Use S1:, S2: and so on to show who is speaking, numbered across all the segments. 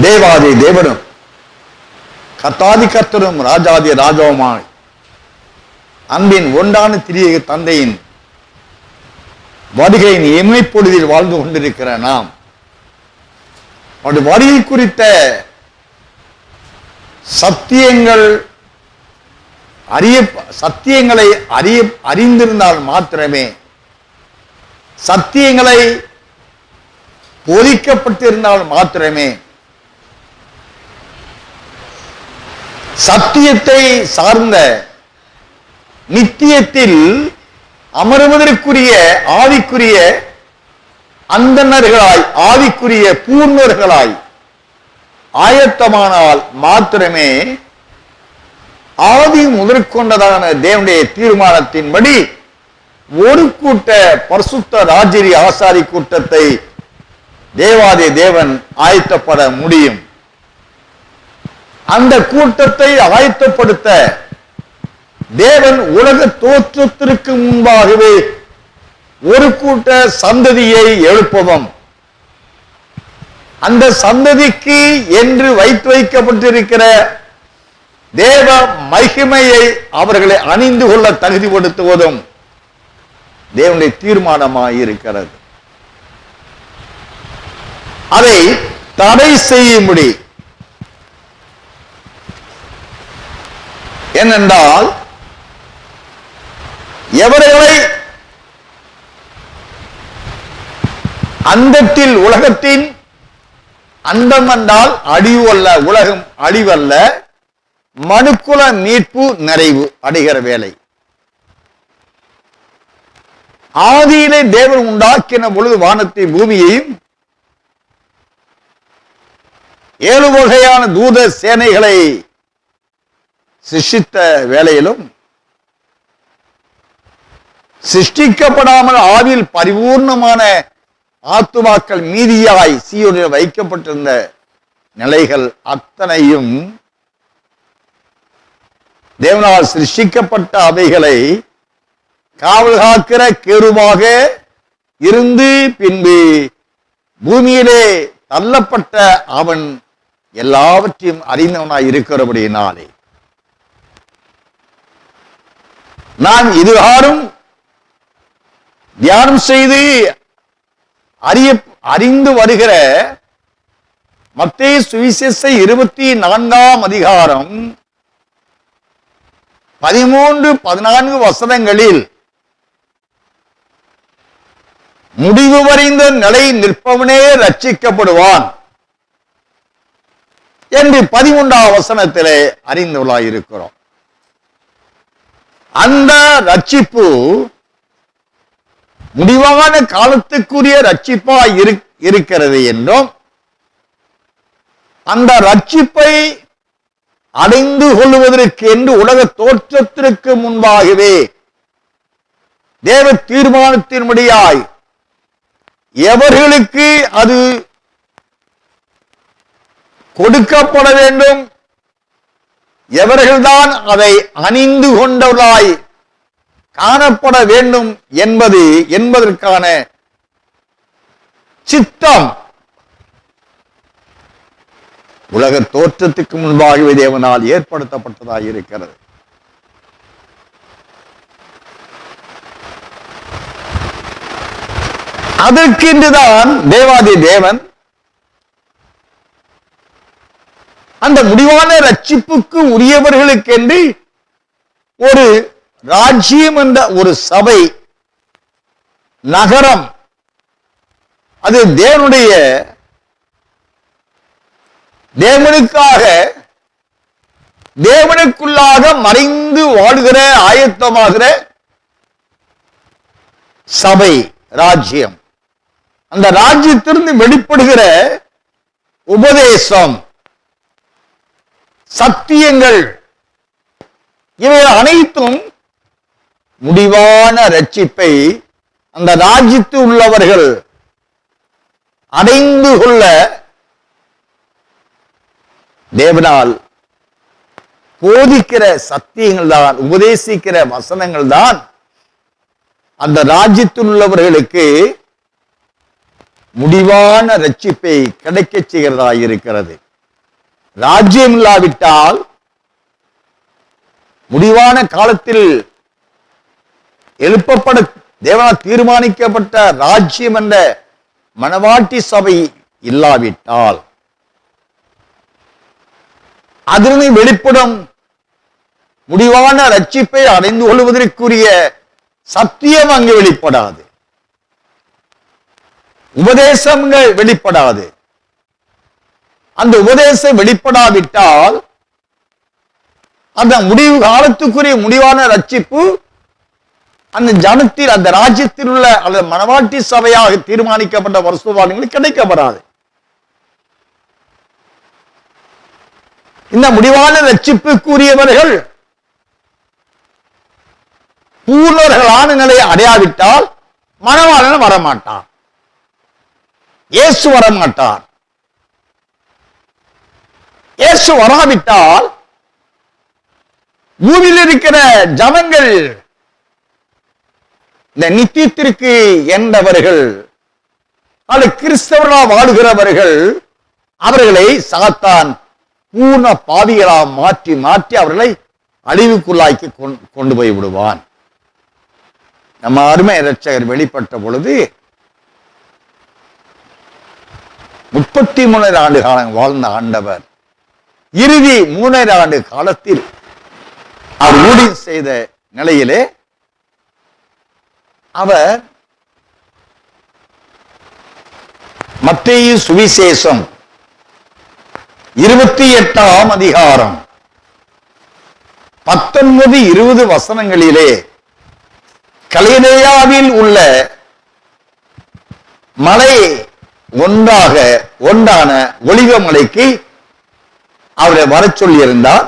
S1: தேவாதி தேவனும் கர்த்தாதி கர்த்தரும் ராஜாதி ராஜாவுமாய் அன்பின் ஒன்றான திரிய தந்தையின் வருகையின் இமைப்பொழுதில் வாழ்ந்து கொண்டிருக்கிற நாம் அவருடைய வருகை குறித்த சத்தியங்களை அறிந்திருந்தால் மாத்திரமே, சத்தியங்களை போதிக்கப்பட்டிருந்தால் மாத்திரமே சத்தியத்தை சார்ந்த நித்தியத்தில் அமர்வதற்குரிய ஆவிக்குரிய அந்தணர்களாய், ஆவிக்குரிய பூர்ணர்களாய் ஆயத்தமானால் மாத்திரமே ஆதி முதற்கொண்டதான தேவனுடைய தீர்மானத்தின்படி ஒரு கூட்ட பரிசுத்த ராஜரி ஆசாரி கூட்டத்தை தேவாதி தேவன் ஆயத்தப்பட முடியும். அந்த கூட்டத்தை ஆயத்தப்படுத்த தேவன் உலக தோற்றத்திற்கு முன்பாகவே ஒரு கூட்ட சந்ததியை எழுப்பவும், அந்த சந்ததிக்கு என்று வைக்கப்பட்டிருக்கிற தேவ மகிமையை அவர்களை அணிந்து கொள்ள தகுதிப்படுத்துவதும் தேவனுடைய தீர்மானமாயிருக்கிறது. அதை தடை செய்யும்படி, ஏனென்றால் எவர்களை அந்தத்தில் உலகத்தின் அந்தம் என்றால் அழிவல்ல, உலகம் அழிவல்ல, மனுக்குல மீட்பு நிறைவு அடைகிற வேலை. ஆதியிலே தேவன் உண்டாக்கின பொழுது வானத்தை பூமியையும் 7 வகையான தூத சேனைகளை சிருஷ்டித்த வேளையிலும் சிருஷ்டிக்கப்படாமல் ஆவியில் பரிபூர்ணமான ஆத்துமாக்கள் மீதியாய் சீயோனில் வைக்கப்பட்டிருந்த நிலைகள் அத்தனையும் தேவனால் சிருஷ்டிக்கப்பட்ட அவைகளை காவல் காக்கிற கேருபாக இருந்து பின்பு பூமியிலே தள்ளப்பட்ட அவன் எல்லாவற்றையும் அறிந்தவனாய் இருக்கிறபடியினாலே நாம் இதுகாரும் தியானம் செய்து அறிந்து வருகிற மத்தேயு சுவிசேஷம் 24ஆம் அதிகாரம் 13-14 வசனங்களில் முடிவு வரைந்த நிலை நிற்பவனே ரட்சிக்கப்படுவான் என்று 13ஆம் வசனத்திலே அறிந்துள்ளாயிருக்கிறோம். அந்த ரட்சிப்பு முடிவான காலத்துக்குரிய ரட்சிப்பா இருக்கிறது என்றும், அந்த ரட்சிப்பை அடைந்து கொள்வதற்கு என்று உலக தோற்றத்திற்கு முன்பாகவே தேவ தீர்மானத்தின்படியாய் எவர்களுக்கு அது கொடுக்கப்பட வேண்டும், எவர்கள்தான் அதை அணிந்து கொண்டவர்களாய் காணப்பட வேண்டும் என்பதற்கான சித்தம் உலக தோற்றத்துக்கு முன்பாகவே தேவனால் ஏற்படுத்தப்பட்டதாக இருக்கிறது. அதற்கென்றுதான் தேவாதி தேவன் அந்த முடிவான ரட்சிப்புக்கு உரியவர்களுக்கென்று ஒரு ராஜ்யம் என்ற ஒரு சபை நகரம், அது தேவனுக்காக தேவனுக்குள்ளாக மறைந்து வாழ்கிற ஆயத்தமாகிற சபை, ராஜ்யம். அந்த ராஜ்யத்திலிருந்து வெளிப்படுகிற உபதேசம், சத்தியங்கள், இவை அனைத்தும் முடிவான ரட்சிப்பை அந்த ராஜ்யத்தில் உள்ளவர்கள் அடைந்து கொள்ள தேவனால் போதிக்கிற சத்தியங்கள் தான், உபதேசிக்கிற வசனங்கள் தான் அந்த ராஜ்யத்தில் உள்ளவர்களுக்கு முடிவான ரட்சிப்பை கிடைக்க செய்கிறதா இருக்கிறது. ராஜ்யம் இல்லாவிட்டால் முடிவான காலத்தில் எழுப்பப்பட தேவனால் தீர்மானிக்கப்பட்ட ராஜ்யம் என்ற மணவாட்டி சபை இல்லாவிட்டால் அதனை வெளிப்படும் முடிவான ரட்சிப்பை அடைந்து கொள்வதற்குரிய சத்தியம் அங்கு வெளிப்படாது, உபதேசங்கள் வெளிப்படாது. அந்த உபதேசம் வெளிப்படாவிட்டால் அந்த முடிவு காலத்துக்குரிய முடிவான ரட்சிப்பு அந்த ஜனத்தில் அந்த ராஜ்யத்தில் உள்ள அல்லது மணவாட்டி சபையாக தீர்மானிக்கப்பட்ட பரிசுத்தவான்களுக்கு கிடைக்கப்படாது. இந்த முடிவான ரட்சிப்புக்குரியவர்கள் பூர்ணர்களான நிலையை அடையாவிட்டால் மணவாளன் வரமாட்டான், இயேசு வரமாட்டார். இயேசு வராவிட்டால் பூமியில் இருக்கிற ஜனங்கள் இந்த நித்தியத்திற்கு என்றவர்கள் அல்லது கிறிஸ்தவர்களாக வாழுகிறவர்கள் அவர்களை சாத்தான் பூர்ண பாவிகளாக மாற்றி மாற்றி அவர்களை அழிவுக்குள்ளாக்கி கொண்டு போய் விடுவான். நம்ம அருமை இரட்சகர் வெளிப்பட்ட பொழுது 33 ஆண்டு காலம் வாழ்ந்த ஆண்டவர் இறுதி 3 ஆண்டு காலத்தில் அவர் ஊழியம் செய்த நிலையிலே அவர் மத்தேயு சுவிசேஷம் 28ஆம் அதிகாரம் 19-20 வசனங்களிலே கலிலேயாவில் உள்ள மலை ஒன்றான ஒலிவ மலைக்கு அவரை வர சொல்லியிருந்தார்.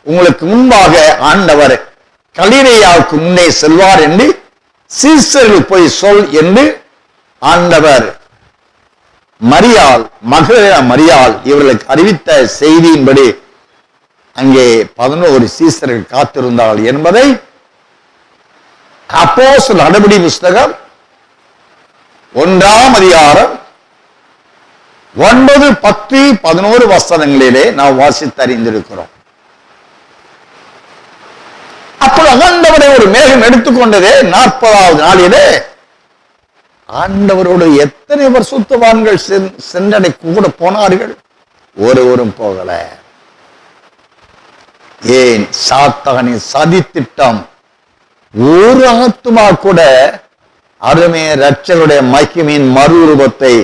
S1: உங்களுக்கு முன்பாக ஆண்டவர் கலிலேயாவுக்கு முன்னே செல்வார் என்று சீசர்கள் போய் சொல் என்று ஆண்டவர் மரியாள் இவர்களுக்கு அறிவித்த செய்தியின்படி அங்கே 11 சீசர்கள் காத்திருந்தார்கள் என்பதை அப்போஸ்தலர் நடபடி புஸ்தகம் 1ஆம் அதிகாரம் 9, 10, 11 வசனங்களிலே நாம் வாசித்து அறிந்திருக்கிறோம். அப்பொழுது ஆண்டவரை ஒரு மேகம் எடுத்துக்கொண்டதே 40வது நாளிலே ஆண்டவரோடு எத்தனை பரிசுத்தவான்கள் சென்றடை கூட போனார்கள்? ஒருவரும் போகல. ஏன்? சாத்தானின் சதி திட்டம். ஒரு ஆத்துமா கூட அருமை இரட்சகருடைய மகிமையின் மறுரூபத்தை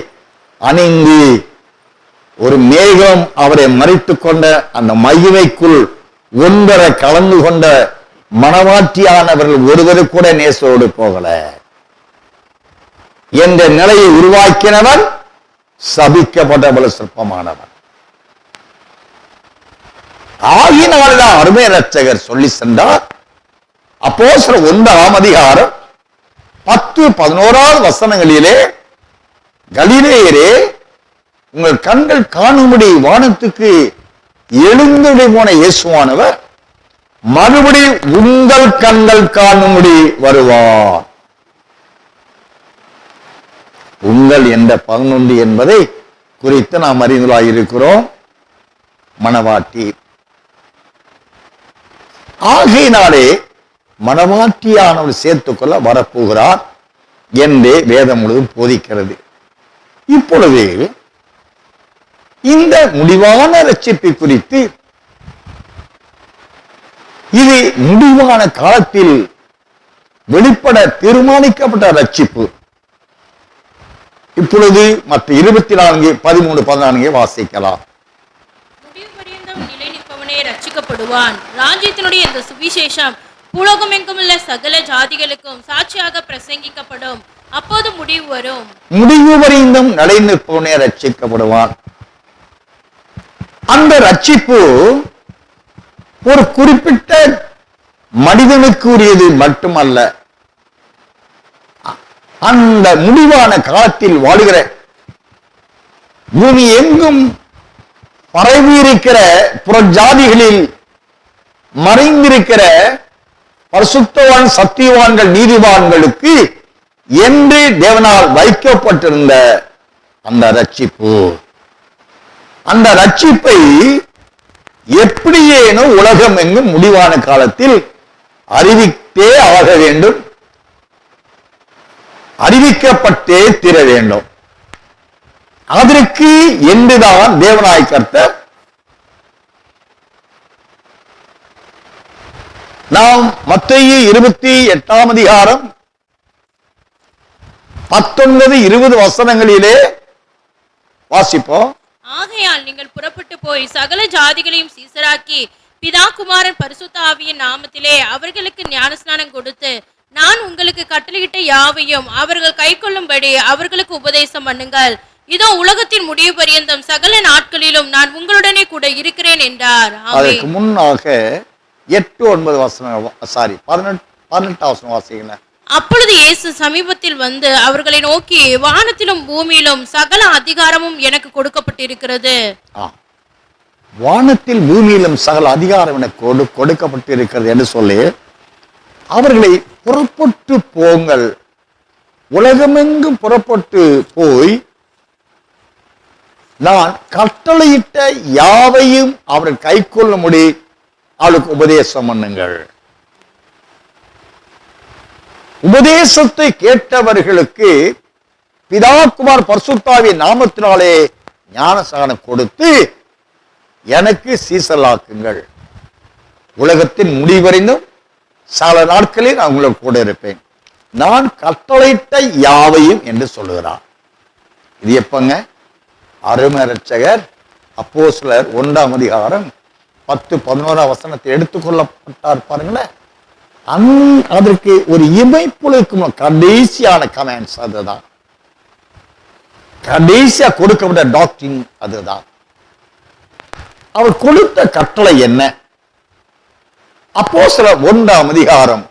S1: அணிந்து ஒரு மேகம் அவரை மறைத்துக் கொண்ட அந்த மகிமைக்குள் ஒன்றரை கலந்து கொண்ட மணவாட்டியானவர்கள் ஒருவரு கூட நேசோடு போகல என்ற நிலையை உருவாக்கினவன் சபிக்கப்பட்ட சிற்பமானவன். ஆகினால்தான் அருமை இரட்சகர் சொல்லி சென்றார். அப்போஸ்தலர் 1ஆம் அதிகாரம் 10, 11 வசனங்களிலே கலிலேயரே உங்கள் கண்கள் காணும்படி வானத்துக்கு எழுந்துடி போன இயேசுவானவர் மறுபடி உங்கள் கண்கள் காணும்படி வருவார். உங்கள் என்ற 11 என்பதை குறித்து நாம் அறிந்துள்ளாயிருக்கிறோம். மணவாட்டி ஆகையினாலே மணவாட்டியானவர் சேர்த்துக்கொள்ள வரப்போகிறார் என்றே வேதம் முழுவதும் போதிக்கிறது. இப்பொழுது இந்த முடிவான ரட்சிப்பை குறித்து இது முடிவான காலத்தில் வெளிப்பட தீர்மானிக்கப்பட்ட ரட்சிப்பு. இப்பொழுது மற்ற 24, 13, 14 வாசிக்கலாம்.
S2: நிலை நிற்பவனே ரட்சிக்கப்படுவான். ராஜ்யத்தினுடைய இந்த சுவிசேஷம் உலகமெங்கும் உள்ள சகல ஜாதிகளுக்கும் சாட்சியாக பிரசங்கிக்கப்படும். அப்போது முடிவு வரும். முடிவு வரைந்தும் நிலை நிற்பவனே ரட்சிக்கப்படுவான்.
S1: அந்த ரட்சிப்பு ஒரு குறிப்பிட்ட மனிதனுக்கு உரியது மட்டுமல்ல, அந்த முடிவான காலத்தில் வாழுகிற பூமி எங்கும் பரவியிருக்கிற புறஜாதிகளில் மறைந்திருக்கிற பரிசுத்தவான் சத்தியவான்கள் நீதிவான்களுக்கு என்று தேவனால் வைக்கப்பட்டிருந்த அந்த ரட்சிப்பு. அந்த ரட்சிப்பை எப்படியேனும் உலகம் எங்கும் முடிவான காலத்தில் அறிவித்தே ஆக வேண்டும், அறிவிக்கப்பட்டே தீர வேண்டும். அதற்கு என்றுதான் தேவனாய் கர்த்தர் நாம் மத்தேயு 28ஆம் அதிகாரம் 19-20 வசனங்களிலே வாசிப்போம்.
S2: ஆகையால் நீங்கள் புறப்பட்டு போய் சகல ஜாதிகளையும் சீசராக்கி பிதா குமாரன் பரிசுத்த ஆவியின் நாமத்திலே அவர்களுக்கு ஞானஸ்நானம் கொடுத்து நான் உங்களுக்கு கட்டளையிட்ட யாவையும் அவர்கள் கைக்கொள்ளும்படி அவர்களுக்கு உபதேசம் பண்ணுங்கள். இதோ உலகத்தின் முடிவு பரியந்தம் சகல நாட்களிலும் நான் உங்களுடனே கூட இருக்கிறேன் என்றார்.
S1: அதற்கு முன்னாக 8-9 வசனம், சாரி 18 வசனம் வாசிங்களேன்.
S2: அப்பொழுது இயேசு சமீபத்தில் வந்து அவர்களை நோக்கி, வானத்திலும் பூமியிலும் சகல அதிகாரமும் எனக்கு கொடுக்கப்பட்டிருக்கிறது.
S1: வானத்தில் பூமியிலும் சகல அதிகாரம் எனக்கு கொடுக்கப்பட்டிருக்கிறது என்று சொல்லி அவர்களை புறப்பட்டு போங்கள், உலகமெங்கும் புறப்பட்டு போய் நான் கட்டளையிட்ட யாவையும் அவர்கள் கைக்கொள்ளும்படி அவளுக்கு உபதேசம் பண்ணுங்கள். உபதேசத்தை கேட்டவர்களுக்கு பிதாகுமார் பரிசுத்தாவின் நாமத்தினாலே ஞானஸ்நானம் கொடுத்து எனக்கு சீசலாக்குங்கள், உலகத்தின் முடிவறிந்தும் சில நாட்களில் நான் உங்களுக்கு கூட இருப்பேன், நான் கட்டளையிட்ட யாவையும் என்று சொல்லுகிறார். இது எப்பங்க? அருமை இரட்சகர் அப்போஸ்தலர் 1ஆம் அதிகாரம் 10-11 வசனத்தை எடுத்துக்கொள்ளப்பட்டார் பாருங்களேன். அதற்கு ஒரு இமைப்புழுக்கும் கடைசியான கமெண்ட்ஸ் அதுதான், கடைசியா கொடுக்கப்பட்ட டாக்டரின் அதுதான். அவர் கொடுத்த கட்டளை என்ன? அப்போஸ்தலர் 1ஆம் அதிகாரம்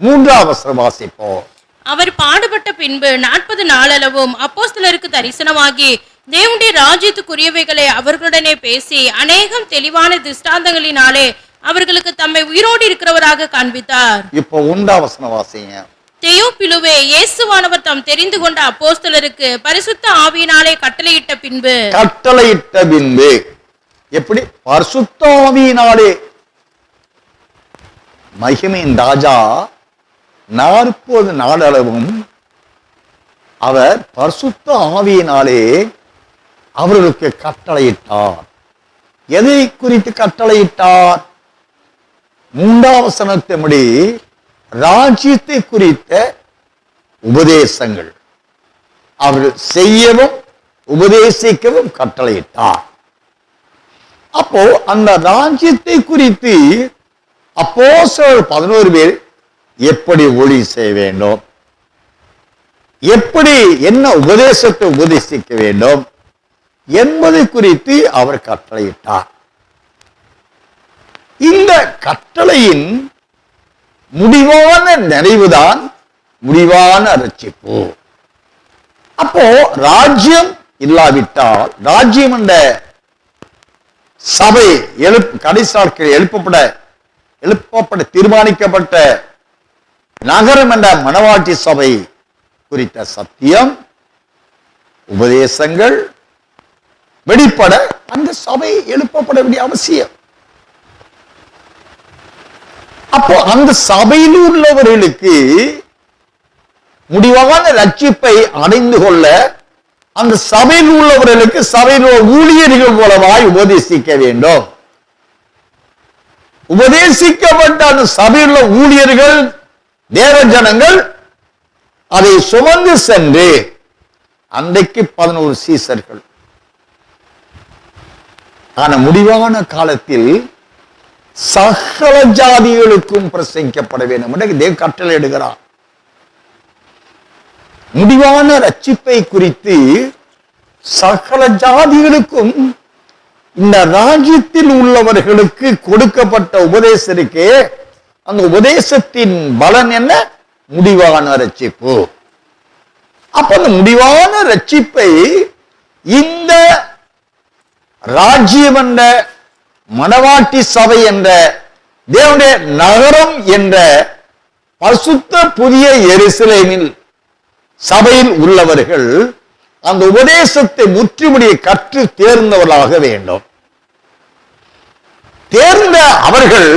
S1: 3ஆம் வசனம் வாசிப்போம்.
S2: அவர் பாடுபட்ட பின்பு 40 நாளளவும் அப்போஸ்தலருக்கு தரிசனமாகி தேவனுடைய ராஜ்யத்துக்குரியவைகளை அவர்களுடனே பேசி அநேகம் தெளிவான திஷ்டாந்தங்களினாலே அவர்களுக்கு தம்மை உயிரோடு இருக்கிறவராக காண்பித்தார்.
S1: இப்போ 1ஆம் வசனம் வாசிங்க.
S2: தெயோப்பிலுவே, இயேசுவானவர் தாம் தெரிந்து கொண்ட அப்போஸ்தலருக்கு பரிசுத்த ஆவியினாலே கட்டளையிட்ட பின்பு
S1: எப்படி? பரிசுத்த ஆவியினாலே. மகிமையின் ராஜா 40 நாளளவும் அவர் பரிசுத்த ஆவியினாலே அவர்களுக்கு கட்டளையிட்டார். எதை குறித்து கட்டளையிட்டார்? 3ஆம் வசனத்தின்படி ராஜ்யத்தை குறித்த உபதேசங்கள் அவர்கள் செய்யவும் உபதேசிக்கவும் கட்டளையிட்டார். அப்போ அந்த ராஜ்யத்தை குறித்து அப்போஸ்தலர் 11 பேர் எப்படி ஊழியம் செய்ய வேண்டும், எப்படி என்ன உபதேசத்தை உபதேசிக்க வேண்டும் என்பதை குறித்து அவர் கட்டளையிட்டார். இந்த கட்டளையின் முடிவான நிறைவுதான் முடிவான ரட்சிப்பு. அப்போ ராஜ்யம் இல்லாவிட்டால், ராஜ்யம் என்ற சபை கடைசி நாட்களில் எழுப்பப்பட தீர்மானிக்கப்பட்ட நகரம் என்ற மணவாட்டி சபை குறித்த சத்தியம் உபதேசங்கள் வெளிப்பட அந்த சபை எழுப்பப்பட வேண்டிய அவசியம். அப்போ அந்த சபையில் உள்ளவர்களுக்கு முடிவான ரட்சிப்பை அடைந்து கொள்ள அந்த சபையில் உள்ளவர்களுக்கு சபையில் ஊழியர்கள் மூலமாய் உபதேசிக்க வேண்டும். உபதேசிக்கப்பட்ட அந்த சபையில் உள்ள ஊழியர்கள் தேவ ஜனங்கள் அதை சுமந்து சென்று அன்றைக்கு 11 சீசர்கள். ஆன முடிவான காலத்தில் சகல ஜாதிகளுக்கும் பிரசங்கிக்கப்பட வேண்டும் என்று தேவ கட்டளை எடுக்கிறார். முடிவான ரட்சிப்பை குறித்து சகல ஜாதிகளுக்கும் இந்த ராஜ்யத்தில் உள்ளவர்களுக்கு கொடுக்கப்பட்ட உபதேசருக்கு அந்த உபதேசத்தின் பலன் என்ன? முடிவான ரட்சிப்பு. அப்ப அந்த முடிவான ரட்சிப்பை இந்த ராஜ்யம் என்ற மணவாட்டி சபை என்ற தேவனுடைய நகரம் என்ற பரிசுத்த புதிய எருசலேமில் சபையில் உள்ளவர்கள் அந்த உபதேசத்தை முற்றுமுடியை கற்று தேர்ந்தவர்களாக வேண்டும். தேர்ந்த அவர்கள்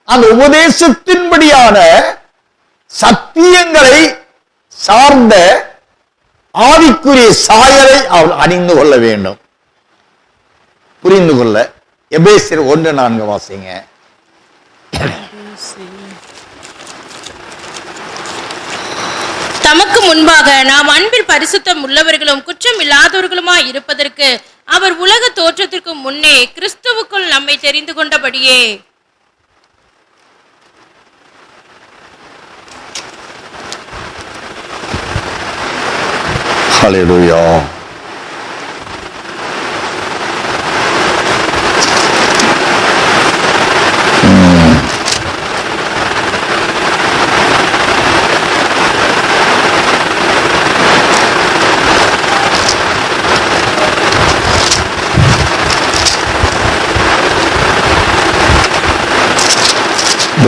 S1: அந்த உபதேசத்தின்படியான சத்தியங்களை சார்ந்த ஆவிக்குரிய சாயலை அவர் அணிந்து கொள்ள வேண்டும். புரிந்து கொள்ள எபேசியர் 1:4 வாசிங்க.
S2: தமக்கு முன்பாக நாம் அன்பில் பரிசுத்தம் உள்ளவர்களும் குற்றம் இல்லாதவர்களுமாய் இருப்பதற்கு அவர் உலக தோற்றத்திற்கு முன்னே கிறிஸ்துவுக்குள் நம்மை தெரிந்து கொண்டபடியே.
S1: ஹல்லேலூயா.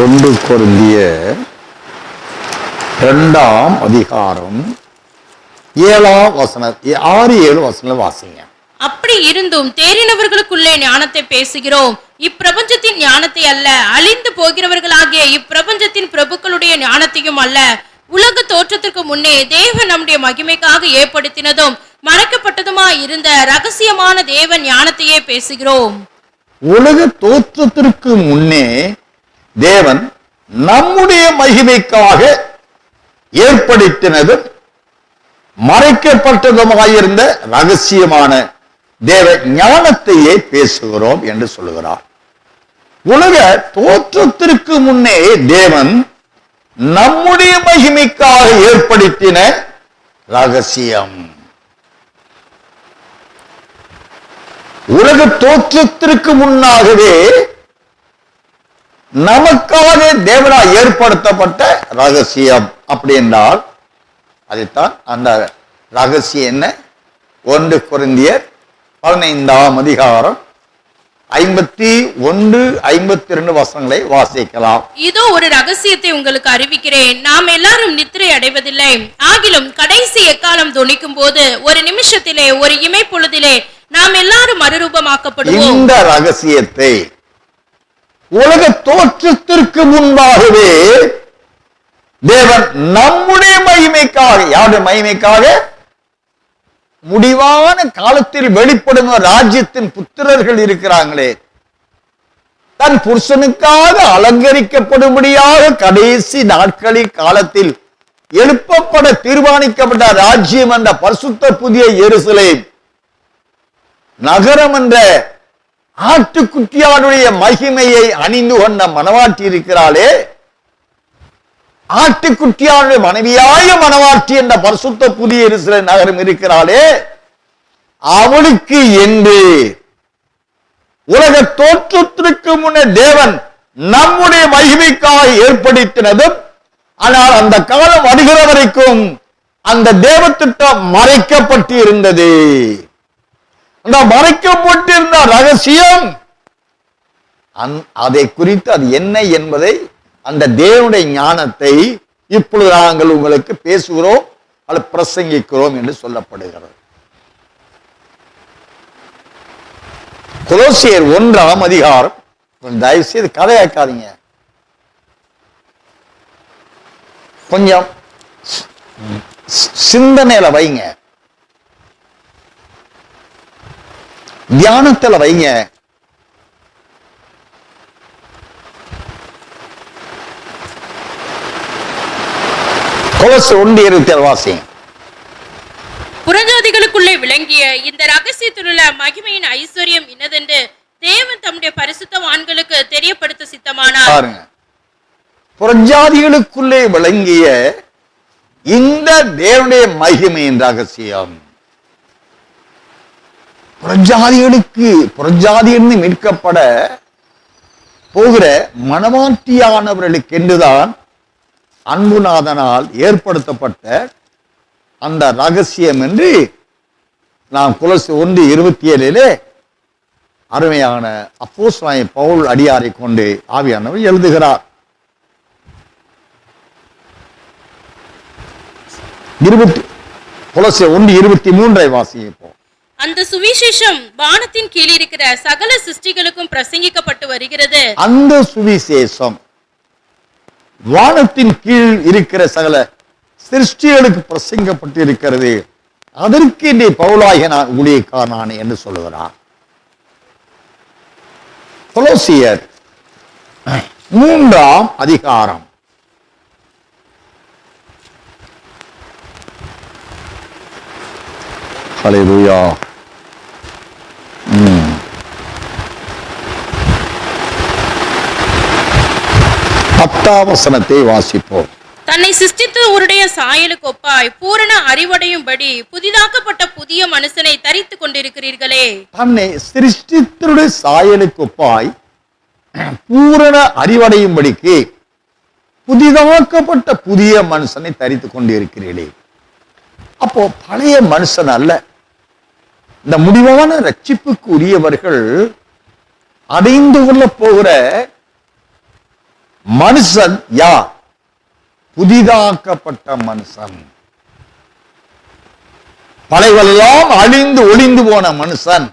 S1: ஒன்று கொரிந்தியர் 2 7 வசனம் வாசிங்க.
S2: அப்படி இருந்தும் தேறினவர்களுக்குள்ளே ஞானத்தை பேசுகிறோம், இப்பிரபஞ்சத்தின் ஞானத்தை அல்ல, அழிந்து போகிறவர்களாகிய இப்பிரபஞ்சத்தின் பிரபுக்களுடைய ஞானத்தையும் அல்ல, உலக தோற்றத்திற்கு முன்னே தேவன் நம்முடைய மகிமைக்காக ஏற்படுத்தினதும் மறைக்கப்பட்டதுமாய் இருந்த ரகசியமான தேவன் ஞானத்தையே பேசுகிறோம்.
S1: உலக தோற்றத்திற்கு முன்னே தேவன் நம்முடைய மகிமைக்காக ஏற்படுத்தினதும் மறைக்கப்பட்டதுமாயிருந்த ரகசியமான தேவ ஞானத்தையே பேசுகிறோம் என்று சொல்லுகிறார். உலக தோற்றத்திற்கு முன்னே தேவன் நம்முடைய மகிமைக்காக ஏற்படுத்தின ரகசியம். உலக தோற்றத்திற்கு முன்னாகவே நமக்காக தேவனால் ஏற்படுத்தப்பட்ட ரகசியம். அப்படி என்றால் அதைத்தான் அந்த ரகசியம் என்ன? 1 கொரிந்தியர் 15 51, 52 வசனங்களை வாசிக்கலாம்.
S2: இதோ ஒரு ரகசியத்தை உங்களுக்கு அறிவிக்கிறேன், நாம் எல்லாரும் நித்திரை அடைவதில்லை, ஆகிலும் கடைசி எக்காலம் தொனிக்கும் போது ஒரு நிமிஷத்திலே ஒரு இமை பொழுதிலே நாம் எல்லாரும் மறுரூபமாக்கப்படுவோம்.
S1: இந்த ரகசியத்தை உலக தோற்றத்திற்கு முன்பாகவே தேவன் நம்முடைய மகிமைக்காக, யாருடைய மகிமைக்காக? முடிவான காலத்தில் வெளிப்படும் ராஜ்யத்தின் புத்திரர்கள் இருக்கிறாங்களே, தன் புருஷனுக்காக அலங்கரிக்கப்படும்படியாக கடைசி நாட்களில் காலத்தில் எழுப்பப்பட தீர்மானிக்கப்பட்ட ராஜ்யம் என்ற பரிசுத்த புதிய எருசலேம் நகரம் என்ற ஆட்டுக்குட்டியாருடைய மகிமையை அணிந்து கொண்ட மணவாட்டி இருக்கிறாளே, ஆட்டுக்குட்டியாருடைய மனைவியாய மணவாட்டி என்ற பரிசுத்த புதிய எருசலேம் நகரம் இருக்கிறாளே, அவளுக்கு என்று உலக தோற்றத்திற்கு முன்னே தேவன் நம்முடைய மகிமைக்காக ஏற்படுத்தினதும், ஆனால் அந்த காலம் வருகிற வரைக்கும் அந்த தேவத்திட்டம் மறைக்கப்பட்டு இருந்தது. அந்த மறைக்கப்பட்டிருந்த ரகசியம் அதை குறித்து அது என்ன என்பதை, அந்த தேவனுடைய ஞானத்தை இப்பொழுது நாங்கள் உங்களுக்கு பேசுகிறோம் அல்லது பிரசங்கிக்கிறோம் என்று சொல்லப்படுகிறது. கொலோசியர் 1 தயவு செய்து கதையாக்காதீங்க, கொஞ்சம் சிந்தனையில வைங்க, தியானத்துல வைங்க. கொலோசியர் 1:27 வாசிங்க.
S2: புறஜாதிகளுக்குள்ளே விளங்கிய இந்த ரகசியத்திலுள்ள மகிமையின் ஐஸ்வர்யம் இன்னதென்று தேவன் தம்முடைய பரிசுத்தவான்களுக்கு தெரியப்படுத்த சித்தமானார்.
S1: பாருங்க, புறஜாதிகளுக்குள்ளே விளங்கிய இந்த தேவனுடைய மகிமையின் ரகசியம் புறஜாதியிலிருந்து மீட்கப்பட போகிற மணவாட்டியானவர்களுக்கு என்றுதான் அன்புநாதனால் ஏற்படுத்தப்பட்ட அந்த ரகசியம் என்று நாம் கொலோசியர் 1:27 அருமையான அப்போஸ்தலனாகிய பவுல் அடியாரை கொண்டு ஆவியானவர் எழுதுகிறார். 20 கொலோசியர் 1:23 வாசிப்போம்.
S2: அந்த சுவிசேஷம் வானத்தின் கீழ் இருக்கிற சகல சிருஷ்டிகளுக்கும் பிரசங்கிக்கப்பட்டு வருகிறது.
S1: அந்த சுவிசேஷம் வானத்தின் கீழ் இருக்கிற சகல சிருஷ்டிகளுக்கு பிரசங்கப்பட்டு இருக்கிறது. அதற்கு இன்றைய பவுலாகிய நான் ஊழியக்காரனானே என்று சொல்லுகிறார். கொலோசியர் 3ஆம் அதிகாரம் 10ஆம் வசனத்தை வாசிப்போம்.
S2: தன்னை சிருஷ்டித்தவருடைய சாயலுக்கு ஒப்பாய் பூரண அறிவடையும்படி புதிதாக்கப்பட்ட புதிய மனுஷனை தரித்துக் கொண்டிருக்கிறீர்களே.
S1: தன்னை சிருஷ்டித்தவருடைய சாயலுக்கு ஒப்பாய் பூரண அறிவடையும்படிக்கு புதிதாக்கப்பட்ட புதிய மனுஷனை தரித்துக் கொண்டிருக்கிறீர்களே. அப்போ பழைய மனுஷன் அல்ல, இந்த முடிவான ரட்சிப்புக்கு உரியவர்கள் அடைந்து கொள்ள போகிற மனுஷன் யார்? புதிதாக்கப்பட்ட மனுஷன். பழையவெல்லாம் அழிந்து ஒளிந்து போன மனுஷன்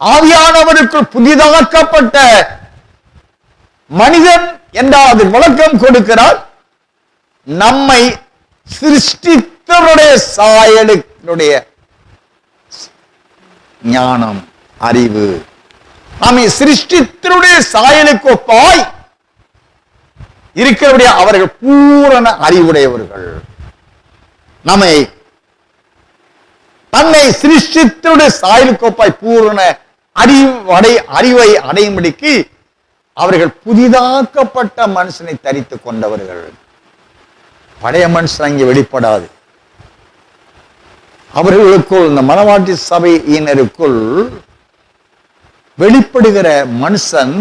S1: ஆவியானவருக்குள் புதிதாக்கப்பட்ட மனிதன் என்றால் அது விளக்கம் கொடுக்கிறார். நம்மை சிருஷ்டித்தவருடைய சாயலுடைய ஞானம், அறிவு, நம்மை சிருஷ்டித்தருடைய சாயலுக்கு ஒப்பாய் இருக்கிறபடியா அவர்கள் பூரண அறிவுடையவர்கள். நம்மை தன்னை சிருஷ்டித்தருடைய சாயலுக்கு ஒப்பாய் பூரண அறிவை அடையும்படிக்கு அவர்கள் புதிதாக்கப்பட்ட மனுஷனை தரித்துக் கொண்டவர்கள். பழைய மனுஷன் அங்கே வெளிப்படாது. அவர்களுக்குள், இந்த மனவாட்டி சபையினருக்குள் வெளிப்படுகிற மனுஷன்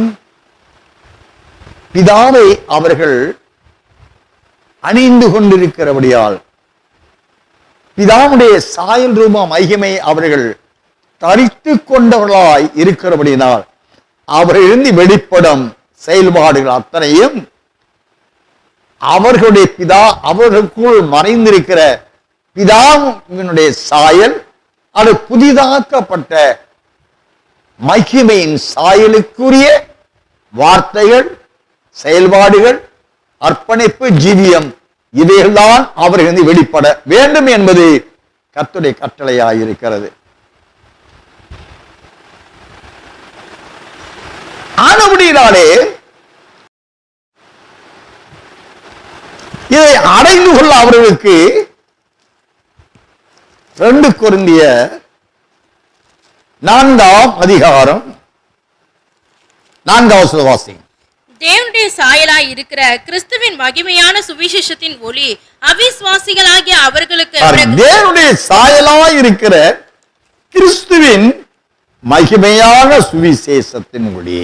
S1: பிதாவை அவர்கள் அணிந்து கொண்டிருக்கிறபடியால், பிதாவுடைய சாயல் ரூப மகிமை அவர்கள் தரித்து கொண்டவர்களாய் இருக்கிறபடியால் அவர்களிருந்து வெளிப்படும் செயல்பாடுகள் அத்தனையும் அவர்களுடைய பிதா, அவர்களுக்குள் மறைந்திருக்கிற பிதாவினுடைய சாயல், அது புதிதாக்கப்பட்ட மகிமையின் சாயலுக்குரிய வார்த்தைகள், செயல்பாடுகள், அர்ப்பணிப்பு, ஜீவியம், இவைகள்தான் அவர்கள் வெளிப்பட வேண்டும் என்பது கர்த்தருடைய கட்டளையாயிருக்கிறது. ஆனபடியினாலே இதை அடைந்து கொள்ள அவர்களுக்கு 2 கொரிந்தியர் 4ஆம் அதிகாரம் 4வது வாசிங்க.
S2: தேவனுடைய சாயலாய் இருக்கிற கிறிஸ்துவின் மகிமையான சுவிசேஷத்தின் ஒளி அவிசுவாசிகளாகிய அவர்களுக்கு
S1: தேவனுடைய சாயலாய் இருக்கிற கிறிஸ்துவின் மகிமையான சுவிசேஷத்தின் ஒளி.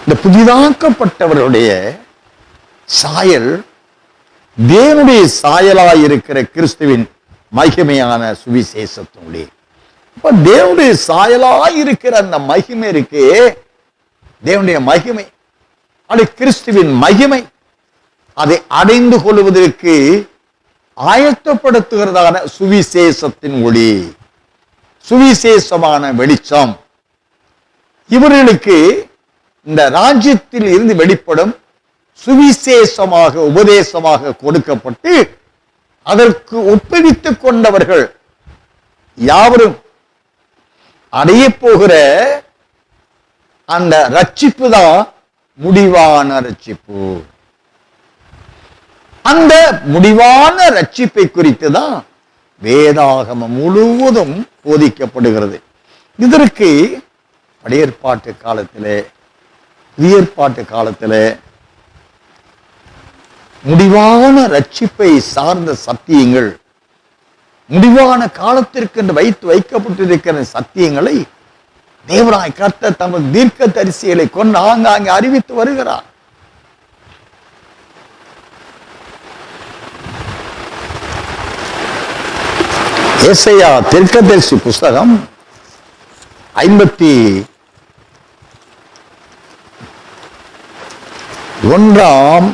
S1: இந்த புதிதாக்கப்பட்டவருடைய சாயல் தேவனுடைய சாயலாய் இருக்கிற கிறிஸ்துவின் மகிமையான சுவிசேஷத்தின் ஒளி. இப்ப தேவனுடைய சாயலாய் இருக்கிற அந்த மகிமை இருக்கே, தேவனுடைய மகிமை, அது கிறிஸ்துவின் மகிமை, அதை அடைந்து கொள்வதற்கு ஆயத்தப்படுத்துகிறதான சுவிசேஷத்தின் ஒளி, சுவிசேஷமான வெளிச்சம் இவர்களுக்கு இந்த ராஜ்யத்தில் இருந்து வெளிப்படும் சுவிசேஷமாக உபதேசமாக கொடுக்கப்பட்டு அதற்கு ஒப்புவித்துக் கொண்டவர்கள் யாவரும் அடைய போகிற அந்த ரட்சிப்பு தான் முடிவான ரட்சிப்பு. அந்த முடிவான ரட்சிப்பை குறித்து தான் வேதாகமம் முழுவதும் போதிக்கப்படுகிறது. இதற்கு பழைய ஏற்பாட்டு காலத்திலே, புதிய ஏற்பாட்டு காலத்திலே முடிவான ரட்சிப்பை சார்ந்த சத்தியங்கள், முடிவான காலத்திற்கு என்று வைக்கப்பட்டிருக்கிற சத்தியங்களை தேவனாய் கர்த்தர் தமது தீர்க்க தரிசிகளை கொண்டு ஆங்காங்கே அறிவித்து வருகிறார். ஏசாயா தீர்க்கதரிசி புஸ்தகம் 51ஆம்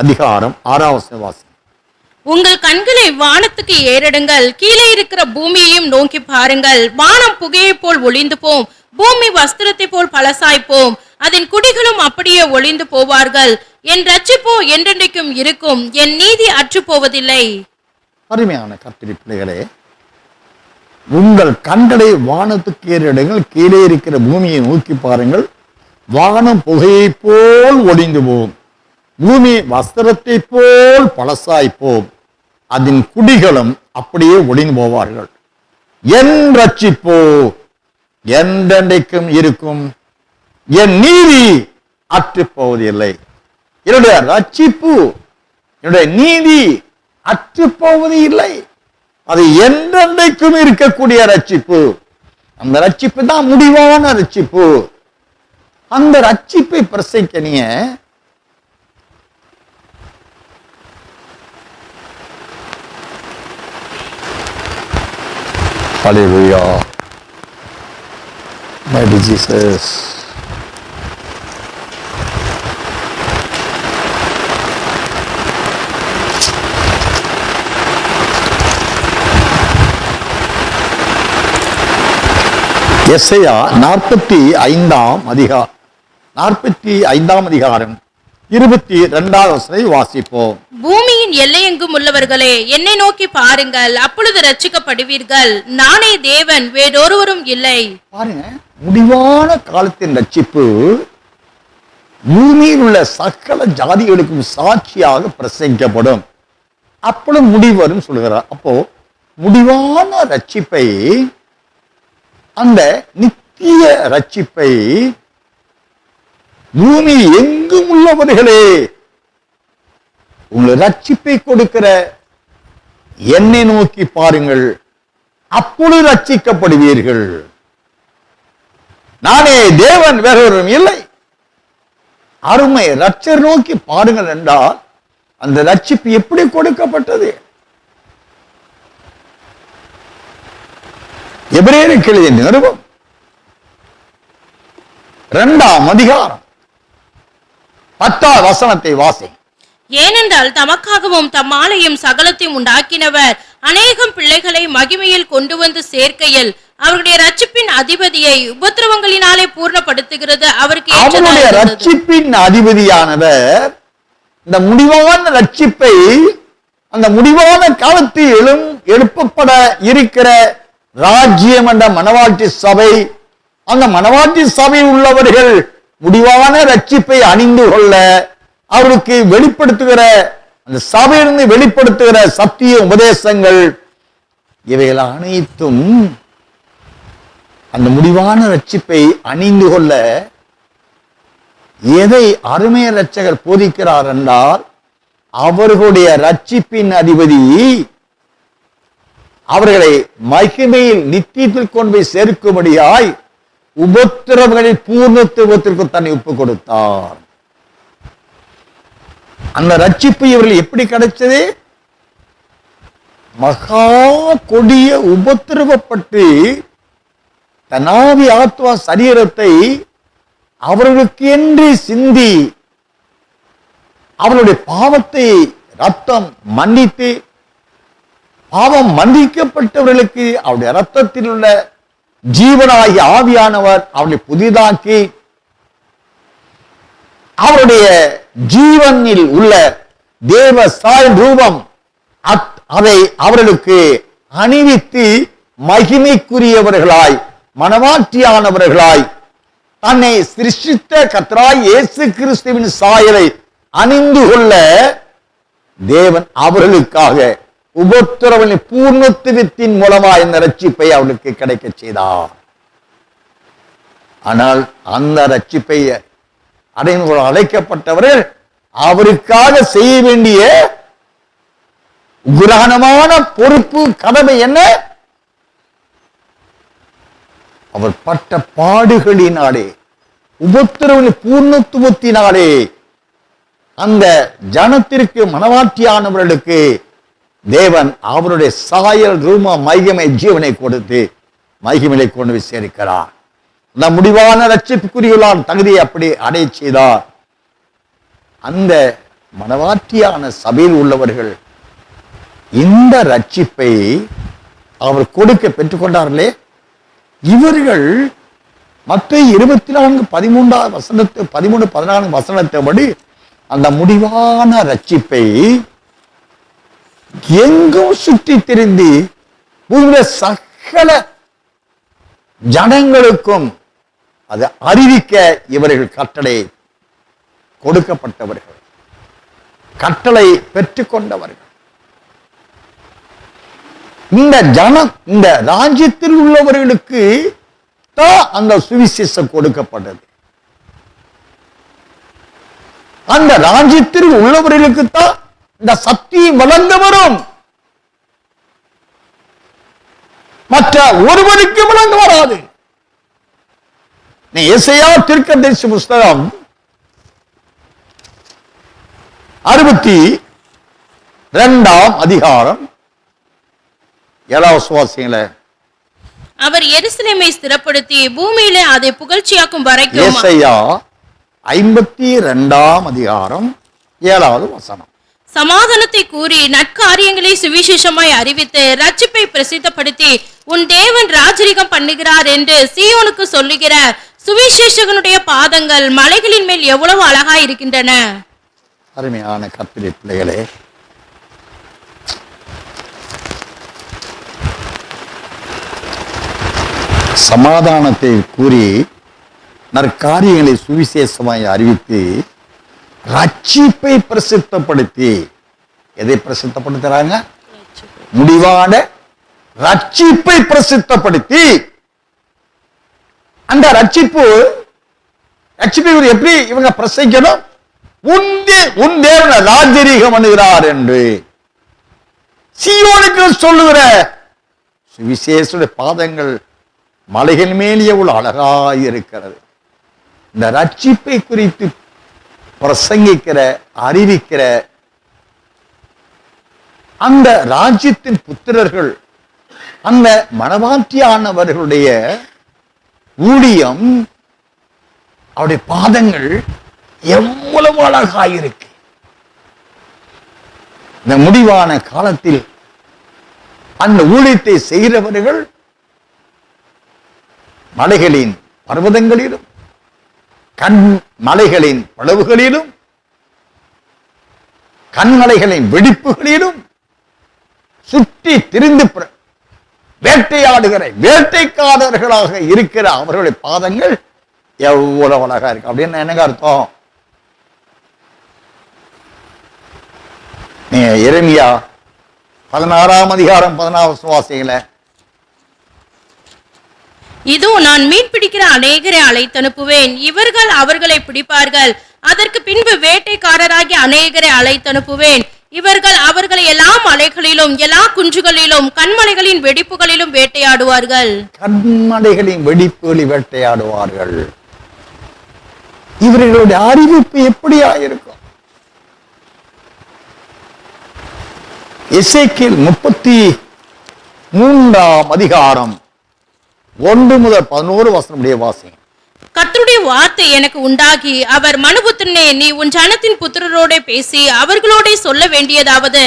S1: அதிகாரம் 6ஆம் வசனம் வாசி.
S2: உங்கள் கண்களை வானத்துக்கு ஏறெடுங்கள், கீழே இருக்கிற பூமியையும் நோக்கி பாருங்கள். வானம் புகையைப் போல் ஒளிந்து போம், பூமி வஸ்திரத்தை போல் பழசாய்ப்போம், அதன் குடிகளும் அப்படியே ஒளிந்து போவார்கள். என் ரட்சிப்போ என்றென்றைக்கும் இருக்கும், என் நீதி அற்று போவதில்லை.
S1: அருமையான கர்த்தருடைய பிள்ளைகளே, உங்கள் கண்களை வானத்துக்கு ஏறிடுங்கள், கீழே இருக்கிற பூமியை நோக்கி பாருங்கள். வானம் புகையை போல் ஒளிந்து போம், பூமி வஸ்திரத்தை போல் பழசாய்ப்போம், அதன் குடிகளும் அப்படியே ஒளிந்து போவார்கள். என் ரட்சிப்போ என்றென்றைக்கும் இருக்கும், என் நீதி அற்று போவதில்லை. என்னுடைய ரட்சிப்பு, என்னுடைய நீதி அற்று போவது இல்லை. அது என்றென்றைக்கும் இருக்கக்கூடிய ரட்சிப்பு. அந்த ரட்சிப்பு தான் முடிவான ரட்சிப்பு. அந்த ரட்சிப்பை பிரசங்கிக்க Hallelujah. Mighty Jesus. எஸ்ஐயா 45ஆம் அதிகாரம் 22வது வசனத்தை வாசிப்போம்.
S2: பூமியின் எல்லையெங்கும் உள்ளவர்களே, என்னை நோக்கி பாருங்கள், அப்பொழுது ரட்சிக்கப்படுவீர்கள். நானே தேவன், வேறொருவரும் இல்லை.
S1: பாருங்க, முடிவான காலத்தின் ரட்சிப்பு பூமியில் உள்ள சகல ஜாதிகளுக்கும் சாட்சியாக பிரசங்கிக்கப்படும். அப்பொழுது முடிவு வரும் சொல்கிறார். அப்போ முடிவான ரட்சிப்பை, அந்த நித்திய ரட்சிப்பை பூமி எங்கும் உள்ளவர்களே, உங்கள் ரட்சிப்பை கொடுக்கிற என்னை நோக்கி பாருங்கள், அப்பொழுது ரட்சிக்கப்படுவீர்கள். நானே தேவன், வேறொருவரும் இல்லை. அருமை ரட்சர் நோக்கி பாருங்கள் என்றால் அந்த ரட்சிப்பு எப்படி கொடுக்கப்பட்டது? எபிரேயருக்கு எழுதிய நிருபம் 2ஆம் அதிகாரம் 10வது வசனத்தை வாசி.
S2: ஏனென்றால் தமக்காகவும் தம்மாலையும் சகலத்தையும் உண்டாக்கினவர் அநேகம் பிள்ளைகளை மகிமையில் கொண்டு வந்து சேர்க்கையில் அவருடைய ரட்சிப்பின் அதிபதியை உபத்திரவங்களினாலே பூர்ணப்படுத்துகிறது. அவருக்கு
S1: அவருடைய ரட்சிப்பின் அதிபதியானவர் இந்த முடிவான ரட்சிப்பை, அந்த முடிவான காலத்தில் எழுப்பப்பட இருக்கிற ராஜ்யம் என்ற மனவாட்டி சபை, அந்த மனவாட்டி சபையில் உள்ளவர்கள் முடிவான ரட்சிப்பை அணிந்து கொள்ள அவருக்கு வெளிப்படுத்துகிற, அந்த சபையிலிருந்து வெளிப்படுத்துகிற சத்திய உபதேசங்கள், இவைகள் அனைத்தும் அந்த முடிவான ரட்சிப்பை அணிந்து கொள்ள எதை அருமை இரட்சகர் போதிக்கிறார் என்றால், அவர்களுடைய ரட்சிப்பின் அதிபதி அவர்களை மகிமையில் நித்தியத்தில் கொண்டு போய் சேர்க்கும்படியாய் உபத்திரவங்களில் பூர்ணத்துவத்திற்கு தன்னை ஒப்புக் கொடுத்தார். அந்த ரட்சிப்பு இவர்கள் எப்படி கிடைச்சது? மகா கொடிய உபத்திரவப்பட்டு தனாவி ஆத்மா சரீரத்தை அவர்களுக்கு என்று சிந்தி அவருடைய பாவத்தை ரத்தம் மன்னித்து, பாவம் மன்னிக்கப்பட்டவர்களுக்கு அவருடைய ரத்தத்தில் உள்ள ஜீவனாகி ஆவியானவர் அவர்களை புதிதாக்கி அவருடைய ஜீவனில் உள்ள தேவ சாய் ரூபம் அதை அவர்களுக்கு அணிவித்து மகிமைக்குரியவர்களாய், மனவாட்டியானவர்களாய், தன்னை சிருஷ்டித்த கர்த்தராய் இயேசு கிறிஸ்துவின் சாயலை அணிந்து கொள்ள தேவன் அவர்களுக்காக உபத்திரவனின் பூர்ணத்துவத்தின் மூலமாக இந்த ரட்சிப்பை அவர்களுக்கு கிடைக்க செய்தார். ஆனால் அந்த ரட்சிப்பை அடைந்து அழைக்கப்பட்டவர்கள் அவருக்காக செய்ய வேண்டிய உக்ரானமான பொறுப்பு, கடமை என்ன? அவர் பட்ட பாடுகளினாலே, உபத்திரவனின் பூர்ணத்துவத்தினாலே அந்த ஜனத்திற்கு, மனவாட்டியானவர்களுக்கு தேவன் அவருடைய சாயல் ரூப மகிமை ஜீவனை கொடுத்து மகிமையை கொண்டு போய் சேர்க்கிறார். அந்த முடிவான ரட்சிப்புக்குரியவர்களால் தகுதியை அப்படி அடைய செய்தார். அந்த மனவாட்டியான சபையில் உள்ளவர்கள் இந்த ரட்சிப்பை அவர் கொடுக்க பெற்றுக்கொண்டார்களே, இவர்கள் மத்தேயு 24:13 வசனத்தைப்படி அந்த முடிவான ரட்சிப்பை எங்கும் சுற்றி திரிந்து பூமியில சகல ஜனங்களுக்கும் அதை அறிவிக்க இவர்கள் கட்டளை கொடுக்கப்பட்டவர்கள், கட்டளை பெற்றுக்கொண்டவர்கள். இந்த ராஜ்யத்தில் உள்ளவர்களுக்கு தான் அந்த சுவிசேஷம் கொடுக்கப்பட்டது. அந்த ராஜ்யத்தில் உள்ளவர்களுக்கு தான் இந்த சத்தியம் வழங்க வரும், மற்ற ஒருவருக்கு வழங்க வராது. எசையா தீர்க்கதரிசி புஸ்தகம் 62 7
S2: அவர் எருசலேமை ஸ்திரப்படுத்தி பூமியிலே அதை புகழ்ச்சியாக்கும் வரைக்கும்.
S1: எசையா 52 7
S2: சமாதானத்தை கூறி நற்காரியங்களை சுவிசேஷமாய் அறிவித்து ரட்சிப்பை பிரசித்தப்படுத்தி உன் தேவன் ராஜரிகம் பண்ணுகிறார் என்று சீயோனுக்கு சொல்லுகிற சுவிசேஷகனுடைய பாதங்கள் மலைகளின் மேல் எவ்வளவு அழகாய் இருக்கின்றன.
S1: அருமையான கர்த்தருடைய பிள்ளைகளே, சமாதானத்தை கூறி நற்காரியங்களை சுவிசேஷமாய் அறிவித்து ரட்சிப்பை பிரசித்தப்படுத்தி, எதை பிரசித்தப்படுத்துறாங்க? முடிவான ரட்சிப்பை பிரசித்தப்படுத்தி, அந்த ரட்சிப்பு எப்படி இவங்க பிரசங்கிக்கணும்? உன் தேவன் ராஜரீகம் பண்ணுகிறார் என்று சீயோனுக்கு சொல்லுகிற சுவிசேஷ பாதங்கள் மலைகள் மேல் எவ்வளவு அழகாய் இருக்கிறது. இந்த ரட்சிப்பை குறித்து பிரசங்கிக்கிற, அறிவிக்கிற அந்த ராஜ்யத்தின் புத்திரர்கள், அந்த மனவாட்டியானவர்களுடைய ஊழியம், அவருடைய பாதங்கள் எவ்வளவு அழகாயிருக்கு. இந்த முடிவான காலத்தில் அந்த ஊழியத்தை செய்கிறவர்கள் மலைகளின் பர்வதங்களிலும் மலைகளின் பளவுகளிலும் கண்மலைகளின் வெடிப்புகளிலும் சுற்றி திரிந்து வேட்டையாடுகிற வேட்டைக்காரர்களாக இருக்கிற அவர்களுடைய பாதங்கள் எவ்வளவு அழகா இருக்கு. அப்படின்னு என்னங்க அர்த்தம்? எரேமியா 16:14
S2: இதோ நான் மீன் பிடிக்கிற அநேகரை அழைத்தனுப்புவேன், இவர்கள் அவர்களை பிடிப்பார்கள். அதற்கு பின்பு வேட்டைக்காரராகி அநேகரை அழைத்தனுப்புவேன், இவர்கள் அவர்களை எல்லா மலைகளிலும் எல்லா குன்றுகளிலும் கண்மலைகளின் வெடிப்புகளிலும் வேட்டையாடுவார்கள்.
S1: கண்மலைகளின் வெடிப்புகளில் வேட்டையாடுவார்கள். இவர்களுடைய அறிவிப்பு எப்படியா இருக்கும்? எசேக்கியேல் 33 1 முதல் 11 வாசிங்க.
S2: கர்த்தருடைய வார்த்தை எனக்கு உண்டாகி, அவர் மனுபுத்திரனே, நீ உன் ஜனத்தின் புத்திரரோட பேசி அவர்களோட சொல்ல வேண்டியதாவது,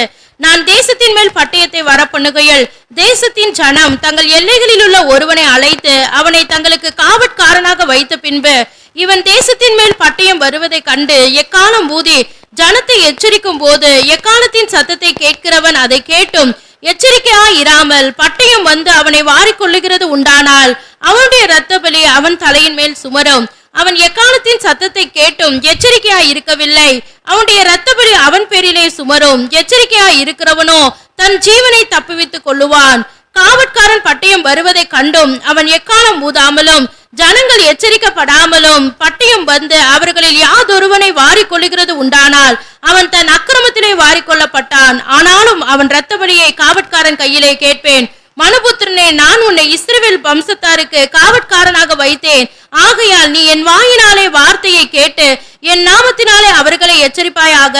S2: நான் தேசத்தின் மேல் பட்டயத்தை வரப்பண்ணுகையில் தேசத்தின் ஜனம் தங்கள் எல்லைகளில் உள்ள ஒருவனை அழைத்து அவனை தங்களுக்கு காவற்காரனாக வைத்த பின்பு இவன் தேசத்தின் மேல் பட்டயம் வருவதை கண்டு எக்காலம் ஊதி ஜனத்தை எச்சரிக்கும் போது எக்காலத்தின் சத்தத்தை கேட்கிறவன் அதை கேட்டும் எச்சரிக்கையா இராமல் பட்டயம் வந்து அவனை வாரிக்கொள்ளுகிறது உண்டானால் அவனுடைய இரத்த பலி அவன் தலையின் மேல் சுமரும். அவன் எக்காலத்தின் சத்தத்தை கேட்டும் எச்சரிக்கையா இருக்கவில்லை, அவனுடைய இரத்த பலி அவன் பேரிலே சுமரும். எச்சரிக்கையா இருக்கிறவனோ தன் ஜீவனை தப்புவித்துக் கொள்ளுவான். காவற்காரன் பட்டயம் வருவதை கண்டும் அவன் எக்காலம் ஊதாமலும் ஜனங்கள் எச்சரிக்கப்படாமலும் பட்டயம் வந்து அவர்களில் யாதொருவனை வாரிக்கொள்ளுகிறது உண்டானால் அவன் தன் அக்கிரமத்திலே வாரிக்கொள்ளப்பட்டான். ஆனாலும் அவன் இரத்த பலியை காவற்காரன் கையிலே கேட்பேன். மனுபுத்திரனே, நான் உன்னை இஸ்ரவேல் வம்சத்தாருக்கு காவற்காரனாக வைத்தேன். ஆகையால் நீ என் வாயினாலே வார்த்தையை கேட்டு என் நாமத்தினாலே அவர்களை எச்சரிப்பாயாக.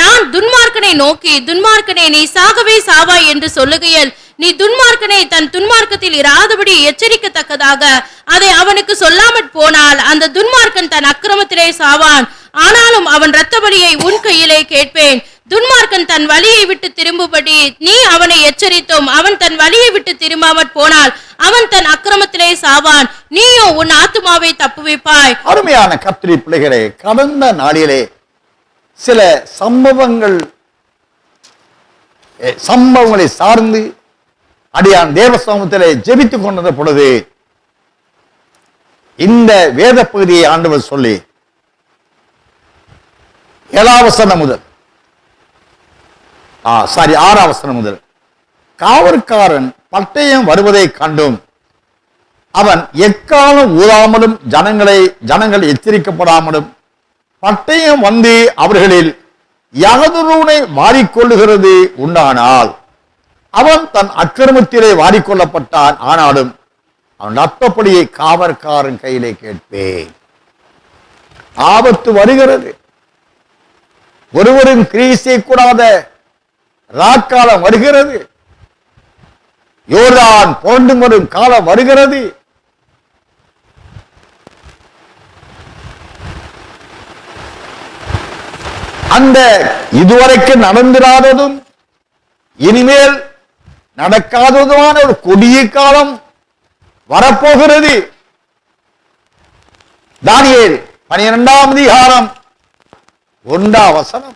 S2: நான் துன்மார்க்கனை நோக்கி, துன்மார்க்கனே, நீ சாகவே சாவாய் என்று சொல்லுகையில் நீ துன்மார்க்கனை தன் துன்மார்க்கத்தில் இராதபடி எச்சரிக்கத்தக்கதாக அதை அவனுக்கு சொல்லாமற் போனால் அந்த துன்மார்க்கன் தன் அக்கிரமத்திலே சாவான். ஆனாலும் அவன் இரத்த பலியை உன் கையிலே கேட்பேன். துன்மார்க்கன் தன் வழியை விட்டு திரும்பும்படி நீ அவனை எச்சரித்தும் அவன் தன் வழியை விட்டு திரும்பாமற் போனால் அவன் தன் அக்கிரமத்திலே சாவான், நீயோ உன் ஆத்துமாவை தப்புவிப்பாய்.
S1: அருமையான கர்த்தருடைய பிள்ளைகளே, கடந்த நாளிலே சில சம்பவங்களை சார்ந்து அடியான் தேவ சமூகத்திலே ஜெபித்துக் கொண்டிருந்த பொழுது இந்த வேத பகுதியை ஆண்டவர் சொல்லி 7ஆம் வசனம் முதல் 6ஆம் வசனம் முதல், காவற்காரன் பட்டயம் வருவதை கண்டும் அவன் எக்காலம் ஊதாமலும் ஜனங்கள் எச்சரிக்கப்படாமலும் பட்டயம் வந்து அவர்களில் யாதொருவனை வாரிக்கொள்ளுகிறது உண்டானால் அவன் தன் அக்கிரமத்திலே வாரிக்கொள்ளப்பட்டான். ஆனாலும் அவன் ரத்தப்படியை காவற்காரன் கையிலே கேட்பேன். ஆபத்து வருகிறது. ஒருவரும் கிரியை செய்யக்கூடாத ராக்காலம் வருகிறது. யோர்தான் புரண்டு வரும் காலம் வருகிறது. அந்த இதுவரைக்கும் நடந்திராததும் இனிமேல் நடக்காததுமான ஒரு கொடிய காலம் வரப்போகிறது. தானியேல் 12ஆம் அதிகாரம் 1ஆம் வசனம்,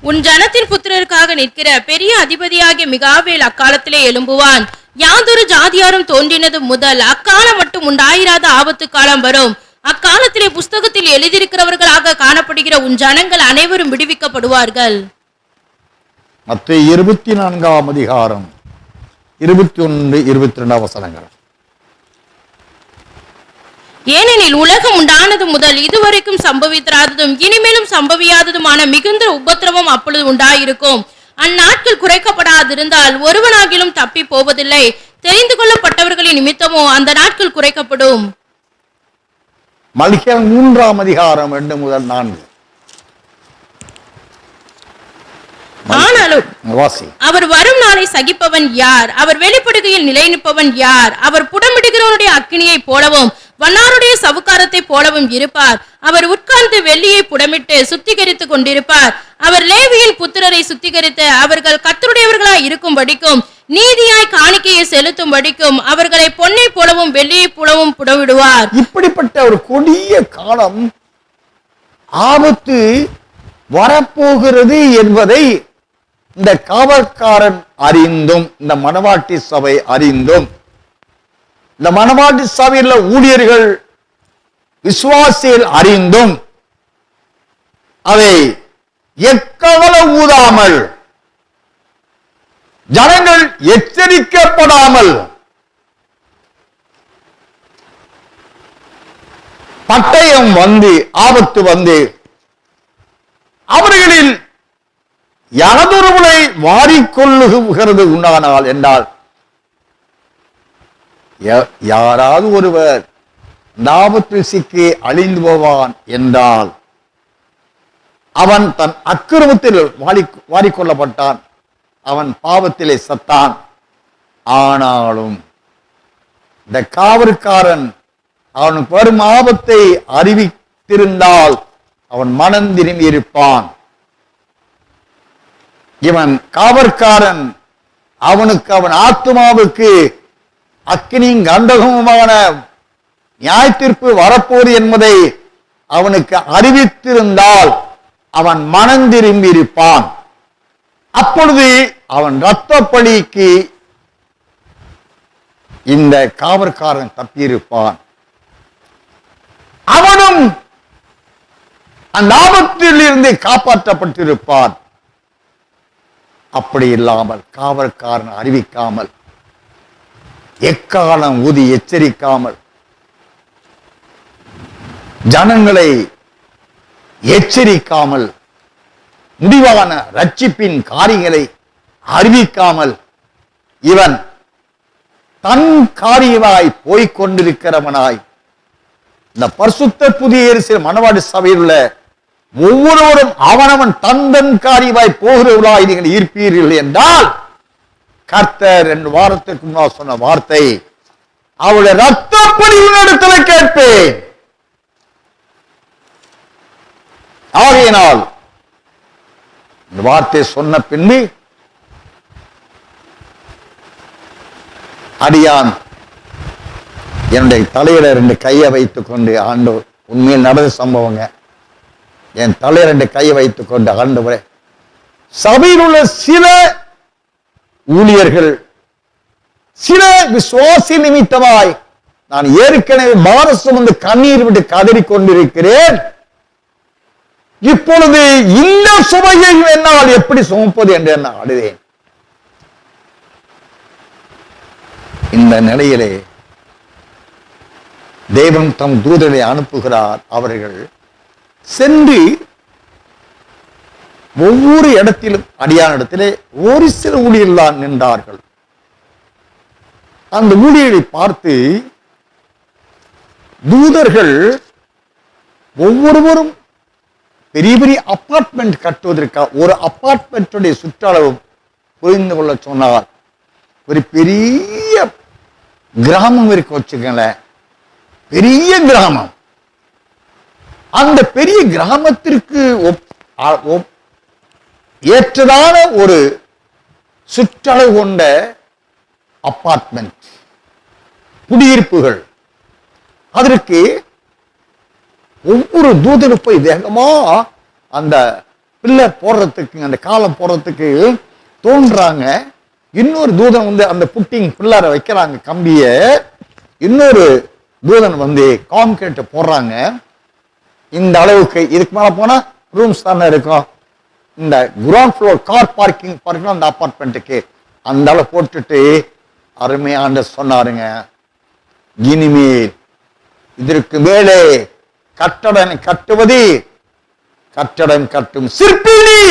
S2: உன் ஜனத்தின் புத்திரருக்காக நிற்கிற பெரிய அதிபதியாகிய மிகாவேல் அக்காலத்திலே எழும்புவான். யாதொரு ஜாதியாரும் தோன்றினது முதல் அக்காலம் மட்டும் உண்டாயிராத ஆபத்து காலம் வரும். அக்காலத்திலே புஸ்தகத்தில் எழுதியிருக்கிறவர்களாக காணப்படுகிற உன் ஜனங்கள் அனைவரும் விடுவிக்கப்படுவார்கள்.
S1: மத்தேயு 24ஆம் அதிகாரம் 21, 22 வசனங்கள்.
S2: ஏனெனில் உலகம் உண்டானது முதல் இதுவரைக்கும் சம்பவித்திராததும் இனிமேலும் சம்பவியாததுமான மிகுந்த உபத்திரவம் அப்பொழுது உண்டாயிருக்கும். அந்நாட்கள் குறைக்கப்படாதிருந்தால் ஒருவனாகிலும் தப்பி போவதில்லை. தெரிந்து கொள்ளப்பட்டவர்களின் நிமித்தமோ அந்த நாட்கள் குறைக்கப்படும்.
S1: மல்கியா 3ஆம் அதிகாரம் 2 முதல் 4.
S2: ஆனாலும்
S1: வாசி.
S2: அவர் வரும் நாளை சகிப்பவன் யார்? அவர் வெளிப்படுகையில் நிலை நிற்பவன் யார்? அவர் புடமிடுகிறவனுடைய அக்கினியை போலவும் வண்ணாருடைய சவுக்காரத்தை போலவும் இருப்பார். அவர் உட்கார்ந்து வெள்ளியை புடமிட்டு சுத்திகரித்துக் கொண்டிருப்பார். அவர் லேவியின் புத்திரரை சுத்திகரித்து அவர்கள் கர்த்தருடையவர்களாய் இருக்கும்படிக்கும் நீதியாய் காணிக்கையை செலுத்தும்படிக்கும் அவர்களை பொன்னை போலவும் வெள்ளியை போலவும் புடமிடுவார்.
S1: இப்படிப்பட்ட ஒரு கொடிய காலம் ஆபத்து வரப்போகிறது என்பதை இந்த காவற்காரன் அறிந்தும் இந்த மணவாட்டி சபை அறிந்தும் இந்த மணவாட்டி சபையில் ஊழியர்கள் விசுவாசிகள் அறிந்தும் அதை எக்கவல ஊதாமல் ஜனங்கள் எச்சரிக்கப்படாமல் பட்டயம் வந்து ஆபத்து வந்து அவர்களில் யாதொருவனை வாரிக்கொள்ளுகிறது உண்டானால் என்றால் யாராவது ஒருவர் ஆபத்தில் சிக்கி அழிந்து போவான் என்றால் அவன் தன் அக்கிரமத்தில் வாரிக்கொள்ளப்பட்டான், அவன் பாவத்திலே சத்தான். ஆனாலும் இந்த காவற்காரன் அவனுக்கு வரும் ஆபத்தை அறிவித்திருந்தால் அவன் மனம் திரும்பி இருப்பான். இவன் காவற்காரன் அவனுக்கு அவன் ஆத்மாவுக்கு அக்கினியும் கண்டகமுமான நியாயத்தீர்ப்பு வரப்போது என்பதை அவனுக்கு அறிவித்திருந்தால் அவன் மனம் திரும்பி இருப்பான். அப்பொழுது அவன் இரத்த பலிக்கு இந்த காவற்காரன் தப்பியிருப்பான். அவனும் அந்த ஆபத்தில் இருந்து காப்பாற்றப்பட்டிருப்பான். அப்படி இல்லாமல் காவற்காரன் அறிவிக்காமல் எக்காலம் ஊதி எச்சரிக்காமல் ஜனங்களை எச்சரிக்காமல் முடிவான ரட்சிப்பின் காரியங்களை அறிவிக்காமல் இவன் தன் காரியமாய் போய்கொண்டிருக்கிறவனாய் இந்த பரிசுத்த புதிய எருசலேம் மணவாட்டி சபையில் உள்ள ஒவ்வொருவரும் அவனவன் தன் காரியமாய் போகிறவர்களாய் நீங்கள் ஈர்ப்பீர்கள் என்றால் கர்த்தர் 2 வாரத்திற்கு முன்னால் சொன்ன வார்த்தை அவளுடைய இரத்தப்படி உன்னிடத்தில் கேட்பேன். ஆகையினால் இந்த வார்த்தை சொன்ன பின்பு அடியான் என்னுடைய தலையில 2 கையை வைத்துக் கொண்டு, ஆண்டவர் உண்மையில் நடந்த சம்பவங்க, என் தலையில 2 கையை வைத்துக் கொண்டு, ஆண்டவரே சபையில் உள்ள சில ஊழியர்கள் சில விசுவாசி நிமித்தமாய் நான் ஏற்கனவே பாரம் சுமந்து கண்ணீர் விட்டு கதறிக் கொண்டிருக்கிறேன். இப்பொழுது இந்த சுமையை என்னால் எப்படி சுமப்பது என்று நான் அழுதேன். இந்த நிலையிலே தேவன் தம் தூதரை அனுப்புகிறார். அவர்கள் சென்று ஒவ்வொரு இடத்திலும் அடியான இடத்திலே ஒரு சில ஊழியர்கள் தான் நின்றார்கள். அந்த ஊழியரை பார்த்து தூதர்கள் ஒவ்வொருவரும் பெரிய பெரிய அபார்ட்மெண்ட் கட்டுவதற்காக ஒரு அபார்ட்மெண்ட்டுடைய சுற்றளவும் புரிந்து கொள்ள சொன்னார். ஒரு பெரிய கிராமம் இருக்கு வச்சுக்கங்களேன், பெரிய கிராமம். அந்த பெரிய கிராமத்திற்கு ஏற்றதான ஒரு சுற்றளவு கொண்ட அபார்ட்மெண்ட் குடியிருப்புகள். அதற்கு ஒவ்வொரு தூதரும் போய் வேகமா அந்த பில்லர் போடுறதுக்கு, அந்த காலம் போடுறதுக்கு தோன்றாங்க. இன்னொரு தூதன் வந்து அந்த புட்டிங் பில்லரை வைக்கிறாங்க கம்பிய. இன்னொரு தூதன் வந்து கான்கிரீட் போடுறாங்க. இந்த அளவுக்கு இதுக்கு மேல போனா ரூம்ஸ் தானே இருக்கும். இந்த கிரவுண்ட் ஃப்ளோர் கார் பார்க்கிங் பார்க்கணும் அந்த அபார்ட்மெண்ட்டுக்கு. அந்த அளவு போட்டுட்டு அருமையான சொன்னாருங்க, இனிமேல் இதற்கு மேலே கட்டடம் கட்டுவது கட்டடம் கட்டும் சிற்பினி,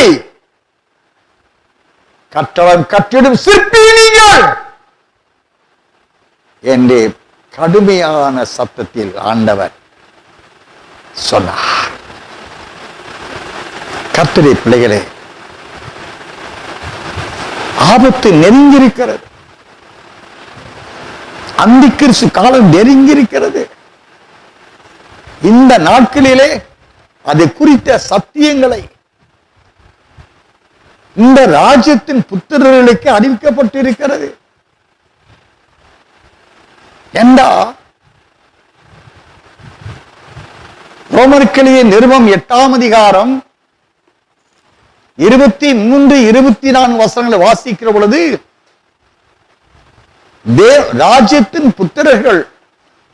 S1: கட்டடம் கட்டிடும் சிற்பினிகள் என்று கடுமையான சத்தத்தில் ஆண்டவர் சொன்னார். கர்த்தருடைய பிள்ளைகளே, ஆபத்து நெருங்கியிருக்கிறது. அந்திக்கிறிஸ்து காலம் நெருங்கியிருக்கிறது. இந்த நாட்களிலே அது குறித்த சத்தியங்களை இந்த ராஜ்யத்தின் புத்திரர்களுக்கு அறிவிக்கப்பட்டிருக்கிறது. ஏண்டா ரோமர்களே நிருபம் 8ஆம் அதிகாரம் 23, 24 வசனங்களை வாசிக்கிற பொழுது ராஜ்யத்தின் புத்திரர்கள்,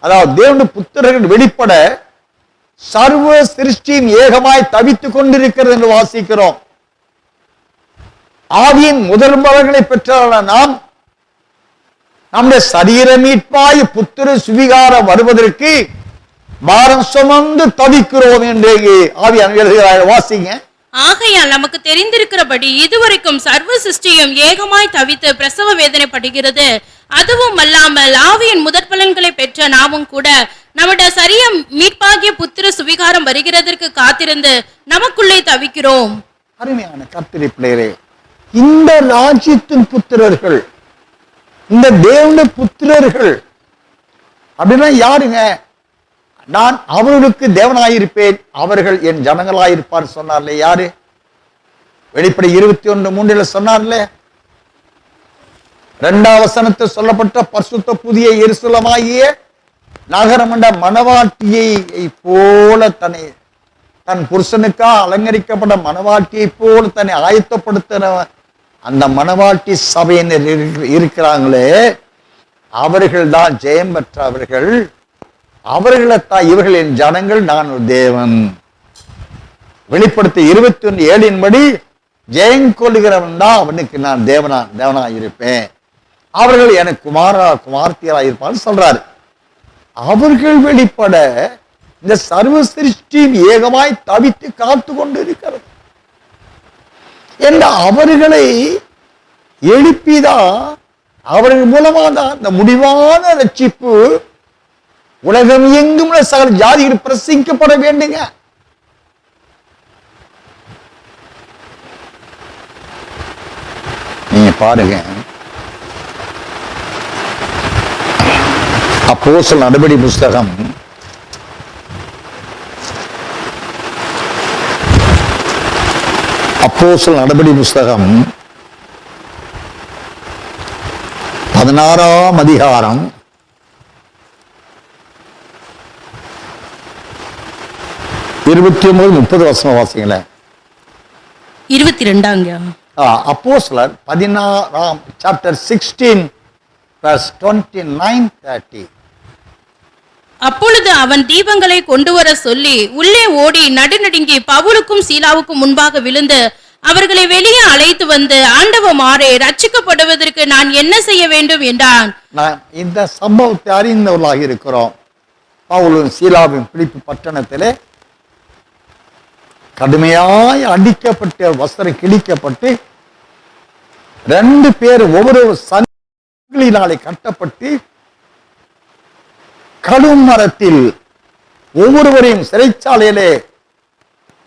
S1: அதாவது தேவனுடைய புத்திரர்கள் வெளிப்பட சர்வ சிருஷ்டியும் ஏகமாய் தவித்துக் கொண்டிருக்கிறது என்று வாசிக்கிறோம். ஆவியின் முதல்வர்களை பெற்ற நாம் நம்முடைய சரீர மீட்பாய் புத்திர சுவிகாரம் வருவதற்கு பாரம் சுமந்து தவிக்கிறோம் என்று ஆவியானவர் எழுதுகிறார். வாசிங்க.
S2: ஆகையால் நமக்கு தெரிந்திருக்கிறபடி இதுவரைக்கும் சர்வ சிருஷ்டியும் ஏகமாய் தவித்து பிரசவ வேதனைப்படுகிறது. அதுவும் அல்லாமல் ஆவியின் முதற் பலன்களை பெற்ற நாமும் கூட நம்முடைய சரிய மீட்பாகிய புத்திர சுவிகாரம் வருகிறதற்கு காத்திருந்து நமக்குள்ளே தவிக்கிறோம்.
S1: அருமையான கர்த்தருடைய பிள்ளைகளே, இந்த ராஜ்யத்தின் புத்திரர்கள், இந்த தேவனுடைய புத்திரர்கள் அப்படின்னா யாருங்க? நான் அவர்களுக்கு தேவனாயிருப்பேன், அவர்கள் என் ஜனங்களாயிருப்பார் சொன்னார்ல. யாரு? வெளிப்படை 21:3 சொன்னார்ல. 2ஆம் வசனத்தில் சொல்லப்பட்ட பரிசுத்த புதிய எருசலேமாகிய நகரமண்ட மணவாட்டியை போல தன் புருஷனுக்காக அலங்கரிக்கப்பட்ட மணவாட்டியை போல தன்னை ஆயத்தப்படுத்தின அந்த மணவாட்டி சபையினர் இருக்கிறாங்களே, அவர்கள் தான் ஜெயம் பெற்றவர்கள். அவர்களைத்தான் இவர்கள் என் ஜனங்கள், நான் ஒரு தேவன். வெளிப்படுத்த 21:7 படி ஜெயம் கொள்ளுகிறவன் தான் அவனுக்கு நான் தேவனா இருப்பேன், அவர்கள் எனக்கு குமார்த்தியராக இருப்பான்னு சொல்றாரு. அவர்கள் வெளிப்பட இந்த சர்வ சிருஷ்டியும் ஏகமாய் தவித்து காத்து கொண்டு இருக்கிறது என்ற அவர்களை எழுப்பிதான், அவர்கள் மூலமாக தான் இந்த முடிவான ரட்சிப்பு உலகம் எங்கும் சகல ஜாதிகள் பிரசங்கிக்கப்பட வேண்டுங்க. நீங்க பாருங்க, அப்போஸ்தலர் நடபடி புஸ்தகம் அப்போஸ்தலர் நடபடி புஸ்தகம் 16ஆம் அதிகாரம் 29-30 வசனம் வாசிங்களேன்.
S2: 22
S1: அப்போஸ்தலர் 16 சாப்டர் 16 verse 29-30.
S2: அப்பொழுது அவன் தீபங்களை கொண்டு வர சொல்லி உள்ளே ஓடி நடுநடுங்கி பவுலுக்கும் சீலாவுக்கும் முன்பாக விழுந்து அவர்களை வெளியே அழைத்து வந்து, ஆண்டவமாரே, ரட்சிக்கப்படுவதற்கு நான் என்ன செய்ய வேண்டும் என்றான்.
S1: நான் இந்த சம்பவத்தை அறிந்தவர்களாக இருக்கிறோம். பவுலும் சீலாவும் பிலிப்பி பட்டணத்திலே கடுமையாய் அடிக்கப்பட்டு வஸ்திரம் கிழிக்கப்பட்டு 2 பேர் ஒவ்வொரு சங்கிலினாலே கட்டப்பட்டு கழுமரத்தில் ஒவ்வொருவரையும் சிறைச்சாலையிலே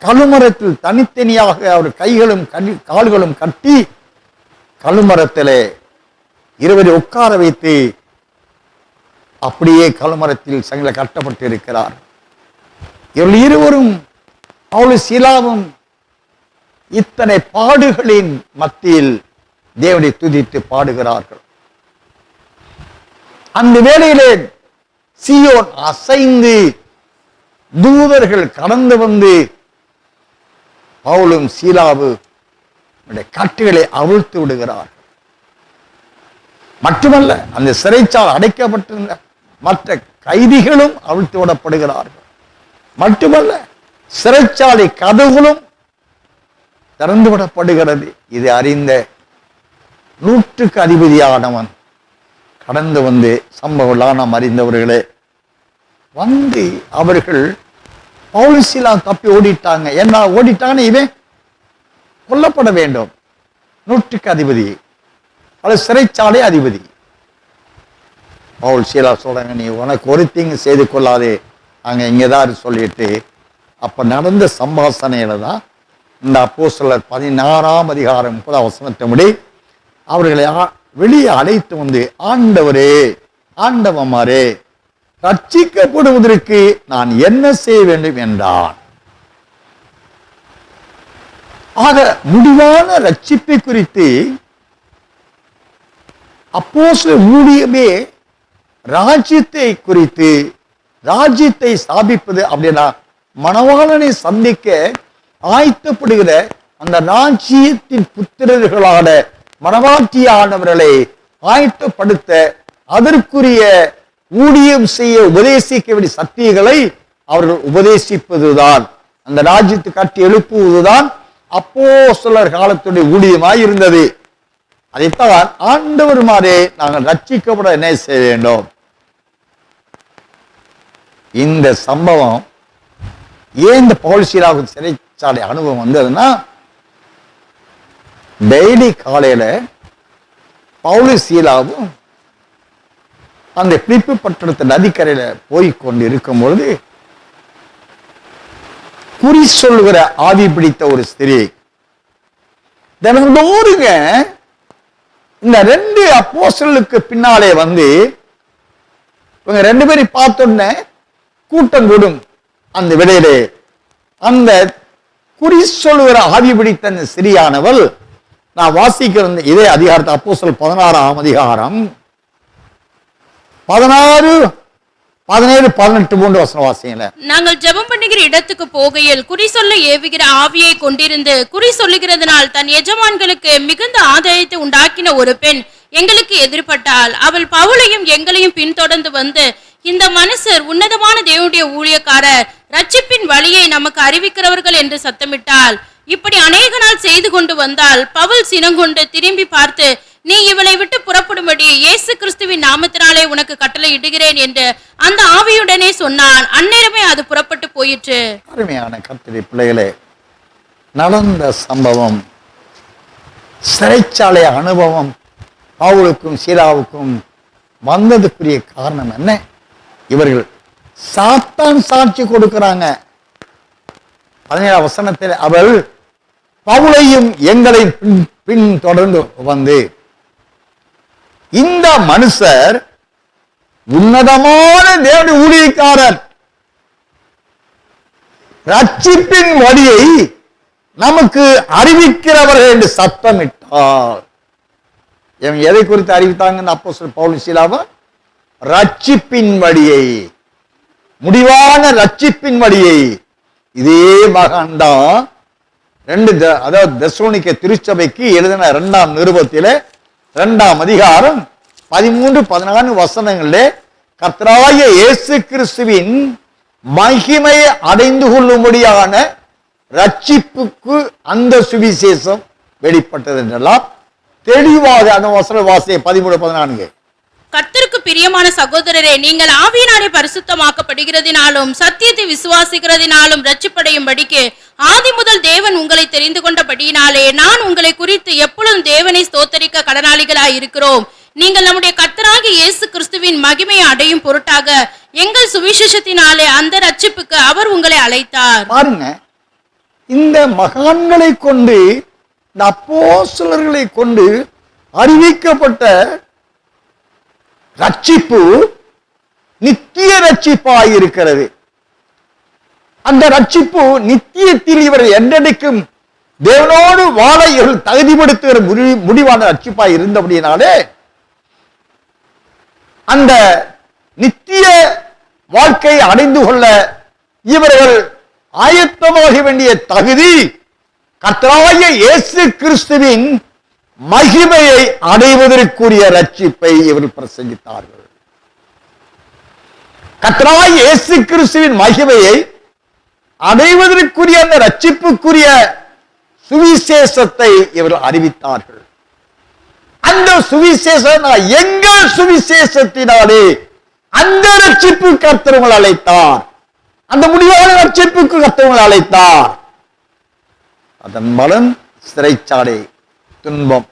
S1: கழுமரத்தில் தனித்தனியாக அவர் கைகளும் கால்களும் கட்டி கழுமரத்திலே 20 உட்கார வைத்து அப்படியே கழுமரத்தில் சங்கில கட்டப்பட்டு இருக்கிறார். இவர்கள் இருவரும் பவுலும் சீலாவும் இத்தனை பாடுகளின் மத்தியில் தேவனை துதித்து பாடுகிறார்கள். அந்த வேளையிலே சீயோன் அசைந்து தூதர்கள் கடந்து வந்து பவுலும் சீலாவு கட்டுகளை அவிழ்த்து விடுகிறார்கள். மட்டுமல்ல, அந்த சிறைச்சாலை அடைக்கப்பட்டிருந்த மற்ற கைதிகளும் அவிழ்த்து விடப்படுகிறார்கள். மட்டுமல்ல, சிறைச்சாலை கதவுகளும் திறந்து விடப்படுகிறது. இது அறிந்த 100க்கு அதிபதியானவன் கடந்து வந்து, சம்பவம் நாம் அறிந்தவர்களே, வந்து அவர்கள் பவுல் சீலா தப்பி ஓடிட்டாங்க. என்ன ஓடிட்டான்னு இவன் கொல்லப்பட வேண்டும். 100க்கு அதிபதி, அது சிறைச்சாலை அதிபதி. பவுல் சீலா சொல்றாங்க, நீ உனக்கு ஒரு தீங்கு செய்து கொள்ளாதே, அங்க இங்கதான் சொல்லிட்டு, அப்ப நடந்த சம்பாஷணையில தான் இந்த அப்போஸ்தலர் 16ஆம் அதிகாரம் 30 வசனத்தின்படி அவர்களை வெளியே அழைத்து வந்து, ஆண்டவரே, ஆண்டவமாரே, ரட்சிக்கப்படுவதற்கு நான் என்ன செய்ய வேண்டும் என்றான். ஆக முடிவான ரட்சிப்பை குறித்து அப்போஸ்தலர் ஊழியமே ராஜ்யத்தை குறித்து, ராஜ்யத்தை ஸ்தாபிப்பது அப்படின்னா மணவாளனை சந்திக்க ஆயத்தப்படுகிற அந்த ராஜ்யத்தின் புத்திரர்களான மணவாட்டியானவர்களை ஆயத்தப்படுத்த அதற்குரிய ஊழியம் செய்ய உபதேசிக்க வேண்டிய சத்தியங்களை அவர்கள் உபதேசிப்பதுதான், அந்த ராஜ்யத்தை கட்டி எழுப்புவதுதான் அப்போஸ்தலர் காலத்துடைய ஊழியமாய் இருந்தது. அதைத்தான் ஆண்டவருமாறே நாங்கள் ரட்சிக்கப்பட என்ன செய்ய வேண்டும். இந்த சம்பவம் ஏன் இந்த பவுல் சீலாவுக்கு சிறைச்சாலை அனுபவம் வந்ததுன்னா, டெய்லி காலையில பவுல் சீலாவும் அந்த பிலிப்பி பட்டணத்து நதிக்கரையில போய் கொண்டு இருக்கும் பொழுது குறி சொல்லுகிற ஆவி பிடித்த ஒரு ஸ்திரீ தினந்தோறுங்க இந்த 2 அப்போஸ்தலருக்கு பின்னாலே வந்து இவங்க 2 பேரை பார்த்தோன்னே கூட்டம் கூடும். அந்த விடையிலே அந்த குறி சொல்லுகிற ஆவி பிடித்த அந்த ஸ்திரீயானவள், நான் வாசிக்கிற இதே அதிகாரத்தை அப்போஸ்தலர் 16ஆம் அதிகாரம் 16, 17, 18 3 வசனம் வாசிங்களேன்.
S2: நாங்கள் ஜெபம் பண்ணுகிற இடத்துக்கு போகையில் குறி சொல்ல ஏவுகிற ஆவியை கொண்டிருந்து குறி சொல்லுகிறதுனால் தன் எஜமான்களுக்கு மிகுந்த ஆதாயத்தை உண்டாக்கின ஒரு பெண் எங்களுக்கு எதிர்பட்டாள். அவள் பவுலையும் எங்களையும் பின்தொடர்ந்து வந்து, இந்த மனுஷர் உன்னதமான தேவனுடைய ஊழியக்காரர், ரட்சிப்பின் வழியை நமக்கு அறிவிக்கிறவர்கள் என்று சத்தமிட்டாள். இப்படி அநேக நாள் செய்து கொண்டு வந்தால் பவுல் சினங்கொண்டு திரும்பி பார்த்து, நீ இவளை விட்டு புறப்படும்படி இயேசு கிறிஸ்துவின் நாமத்தினாலே உனக்கு கட்டளை இடுகிறேன் என்று அந்த ஆவியுடனே சொன்னான். அந்நேரமே அது புறப்பட்டு போயிற்று.
S1: அருமையான கர்த்தருடைய பிள்ளைகளே, நடந்த சம்பவம், சிறைச்சாலை அனுபவம் பவுலுக்கும் சீலாவுக்கும் வந்ததுக்குரிய காரணம் என்ன? இவர்கள் சாத்தான் சாட்சி கொடுக்கிறாங்க. 17 வசனத்தில் அவள் பவுலையும் எங்களையும் பின் தொடர்ந்து வந்து, இந்த மனுஷர் உன்னதமான தேவனுடைய ஊழியக்காரர், ரட்சிப்பின் வழியை நமக்கு அறிவிக்கிறவர்கள் என்று சத்தமிட்டார். இவங்க எதை குறித்து அறிவித்தாங்கன்னு அப்போஸ்தலர் பவுல் சீலாவும்? ரட்சிப்பின் வழியை, முடிவான ரட்சிப்பின் வழியை. இதே மகான் தான் அதாவது தெசலோனிக்க திருச்சபைக்கு எழுதின 2ஆம் நிருபத்திலே 2ஆம் அதிகாரம் 13-14 வசனங்களிலே கர்த்தராகிய இயேசு கிறிஸ்துவின் மகிமை அடைந்து கொள்ளும்படியான ரட்சிப்புக்கு அந்த சுவிசேஷம் வெளிப்பட்டது என்றெல்லாம் தெளிவாக அந்த வசன வாசியை 13-14.
S2: கர்த்தருக்கு பிரியமான சகோதரரே, நீங்கள் ஆவியினாலே பரிசுத்தமாக்கப்படுகிறதினாலும் சத்தியத்தை விசுவாசிக்கிறதினாலும் ரட்சிப்படையும்படிக்கு ஆதி முதல் தேவன் உங்களை தெரிந்து கொண்டபடியினாலே நான் உங்களை குறித்து எப்பொழுதும் தேவனை ஸ்தோத்தரிக்க கடனாளிகளாய் இருக்கிறோம். நீங்கள் நம்முடைய கர்த்தராகிய இயேசு கிறிஸ்துவின் மகிமையை அடையும் பொருட்டாக எங்கள் சுவிசேஷத்தினாலே அந்த ரட்சிப்புக்கு அவர் உங்களை அழைத்தார்.
S1: பாருங்க, இந்த மகான்களை கொண்டு, இந்த அப்போஸ்தலர்களை கொண்டு அறிவிக்கப்பட்ட ரட்சிப்பு நித்திய ரட்சிப்பாய் இருக்கிறது. அந்த ரட்சிப்பு நித்தியத்தில் இவர் என்றென்றைக்கும் தேவனோடு வாழ இவர்கள் தகுதிப்படுத்துகிற முடிவான ரட்சிப்பாய் இருந்தபடியினாலே அந்த நித்திய வாழ்க்கை அடைந்து கொள்ள இவர்கள் ஆயத்தமாக வேண்டிய தகுதி கர்த்தராகிய இயேசு கிறிஸ்துவின் மகிமையை அடைவதற்குரிய ரட்சிப்பை இவர்கள் பிரசங்கித்தார்கள். கர்த்தராகிய இயேசு கிறிஸ்துவின் மகிமையை அடைவதற்குரிய அந்த ரட்சிப்புக்குரிய சுவிசேஷத்தை இவர்கள் அறிவித்தார்கள். அந்த சுவிசேஷம் எங்கள் சுவிசேஷத்தினாலே அந்த ரட்சிப்பு கர்த்தர் அழைத்தார். அந்த முடிவான ரட்சிப்புக்கு கர்த்தர் அழைத்தார். அதன் பலன் சிறைச்சாலை, துன்பம்.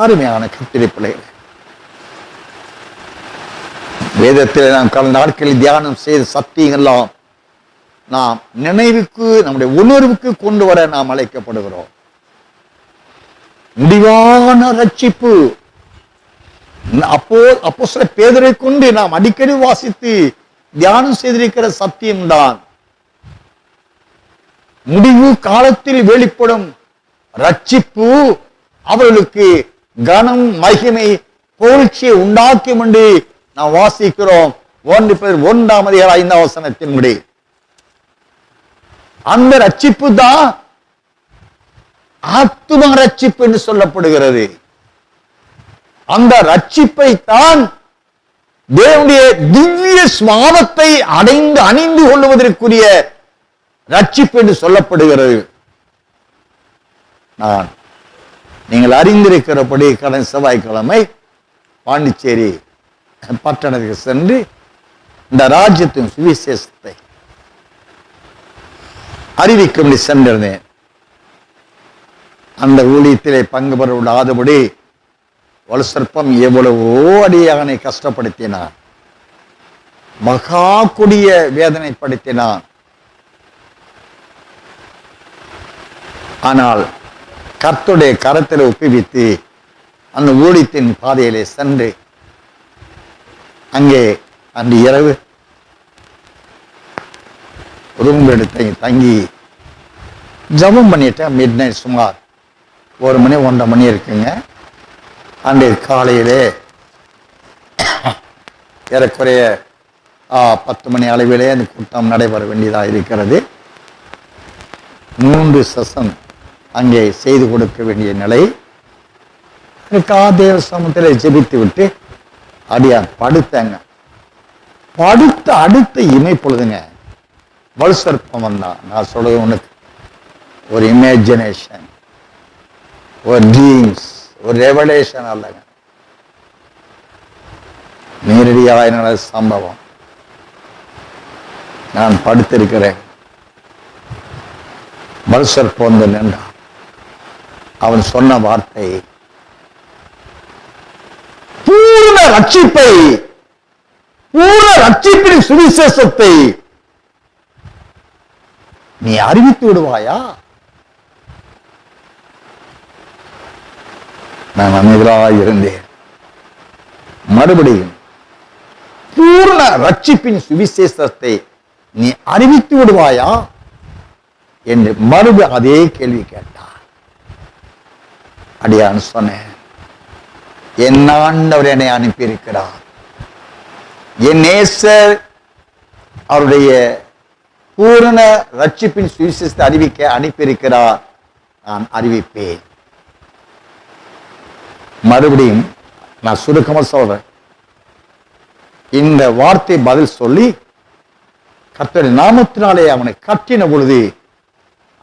S1: அருமையான கர்த்தருடைய பிள்ளைகளே, வேதத்தில் நாம் கடந்த நாட்களில் தியானம் செய்த சத்தியங்கள்லாம் நாம் நினைவுக்கு, நம்முடைய உணர்வுக்கு கொண்டு வர நாம் அழைக்கப்படுகிறோம். முடிவான ரட்சிப்பு அப்போஸ்தலர் பேதுரை கொண்டு நாம் அடிக்கடி வாசித்து தியானம் செய்திருக்கிற சத்தியம்தான். முடிவு காலத்தில் வெளிப்படும் ரட்சிப்பு அவர்களுக்கு கனம், மகிமை, புகழ்ச்சியை உண்டாக்கும் என்று நாம் வாசிக்கிறோம். 1 Peter 1ஆம் அதிகாரம் 5ஆம் வசனத்தின்படி அந்த ரட்சிப்பு தான் ஆத்தும ரட்சிப்பு என்று சொல்லப்படுகிறது. அந்த ரட்சிப்பை தான் தேவனுடைய திவ்ய ஸ்மானத்தை அணிந்து கொள்வதற்குரிய ரட்சிப்பு என்று சொல்லப்படுகிறது. நீங்கள் அறிந்திருக்கிறபடி கடந்த செவ்வாய்க்கிழமை பாண்டிச்சேரி பட்டணத்துக்கு சென்று இந்த ராஜ்யத்தின் சுவிசேஷத்தை அறிவிக்கும்படி சென்றிருந்தேன். அந்த ஊழியத்திலே பங்கு பெற விடாதபடி வலுசற்பம் எவ்வளவோ அடியானை கஷ்டப்படுத்தினான், மகா கொடிய வேதனைப்படுத்தினான். ஆனால் கர்த்தருடைய கரத்தில் ஒப்புவித்து அந்த ஊழியத்தின் பாதையிலே சென்று அங்கே அன்று இரவு ரூம் எடுத்து தங்கி ஜபம் பண்ணிட்டேன். மிட் நைட் சுமார் 1 மணி 1:30 மணி இருக்குங்க. அன்றைய காலையிலே ஏறக்குறைய 10 மணி அளவிலே அந்த கூட்டம் நடைபெற வேண்டியதாக இருக்கிறது. 3 செஷன் அங்கே செய்து கொடுக்க வேண்டிய நிலை. தேவ சமூகத்தில் ஜெபித்து விட்டு அடியான் படுத்தங்க. படுத்த அடுத்த இமை பொழுதுங்க வலுசற்பம் வந்தான். நான் சொல்றது உனக்கு ஒரு இமேஜினேஷன், ஒரு ட்ரீம்ஸ், ஒரு ரெவலேஷன் அல்லங்க, நேரடியாக நடந்த சம்பவம். நான் படுத்திருக்கிறேன். வலுசற்பம் வந்து நின்றான். அவன் சொன்ன வார்த்தை, பூர்ண ரட்சிப்பை, பூர்ண ரட்சிப்பின் சுவிசேஷத்தை நீ அறிவித்து விடுவாயா? நான் அமைதியாக இருந்தேன். மறுபடியும் பூர்ண ரட்சிப்பின் சுவிசேஷத்தை நீ அறிவித்து விடுவாயா? என்று மறுபடி அதே கேள்வி கேட்டார். அடியான்னு சொன்னேன், என் ஆண்டவர் என்னை அனுப்பியிருக்கிறார், என் நேசர் அவருடைய பூரண ரட்சிப்பின் சுவிசேஷத்தை அறிவிக்க அனுப்பியிருக்கிறார், நான் அறிவிப்பேன். மறுபடியும் நான் சுருக்கமா சொல்றேன், இந்த வார்த்தை பதில் சொல்லி கர்த்தருடைய நாமத்தினாலே அவனை கட்டின பொழுது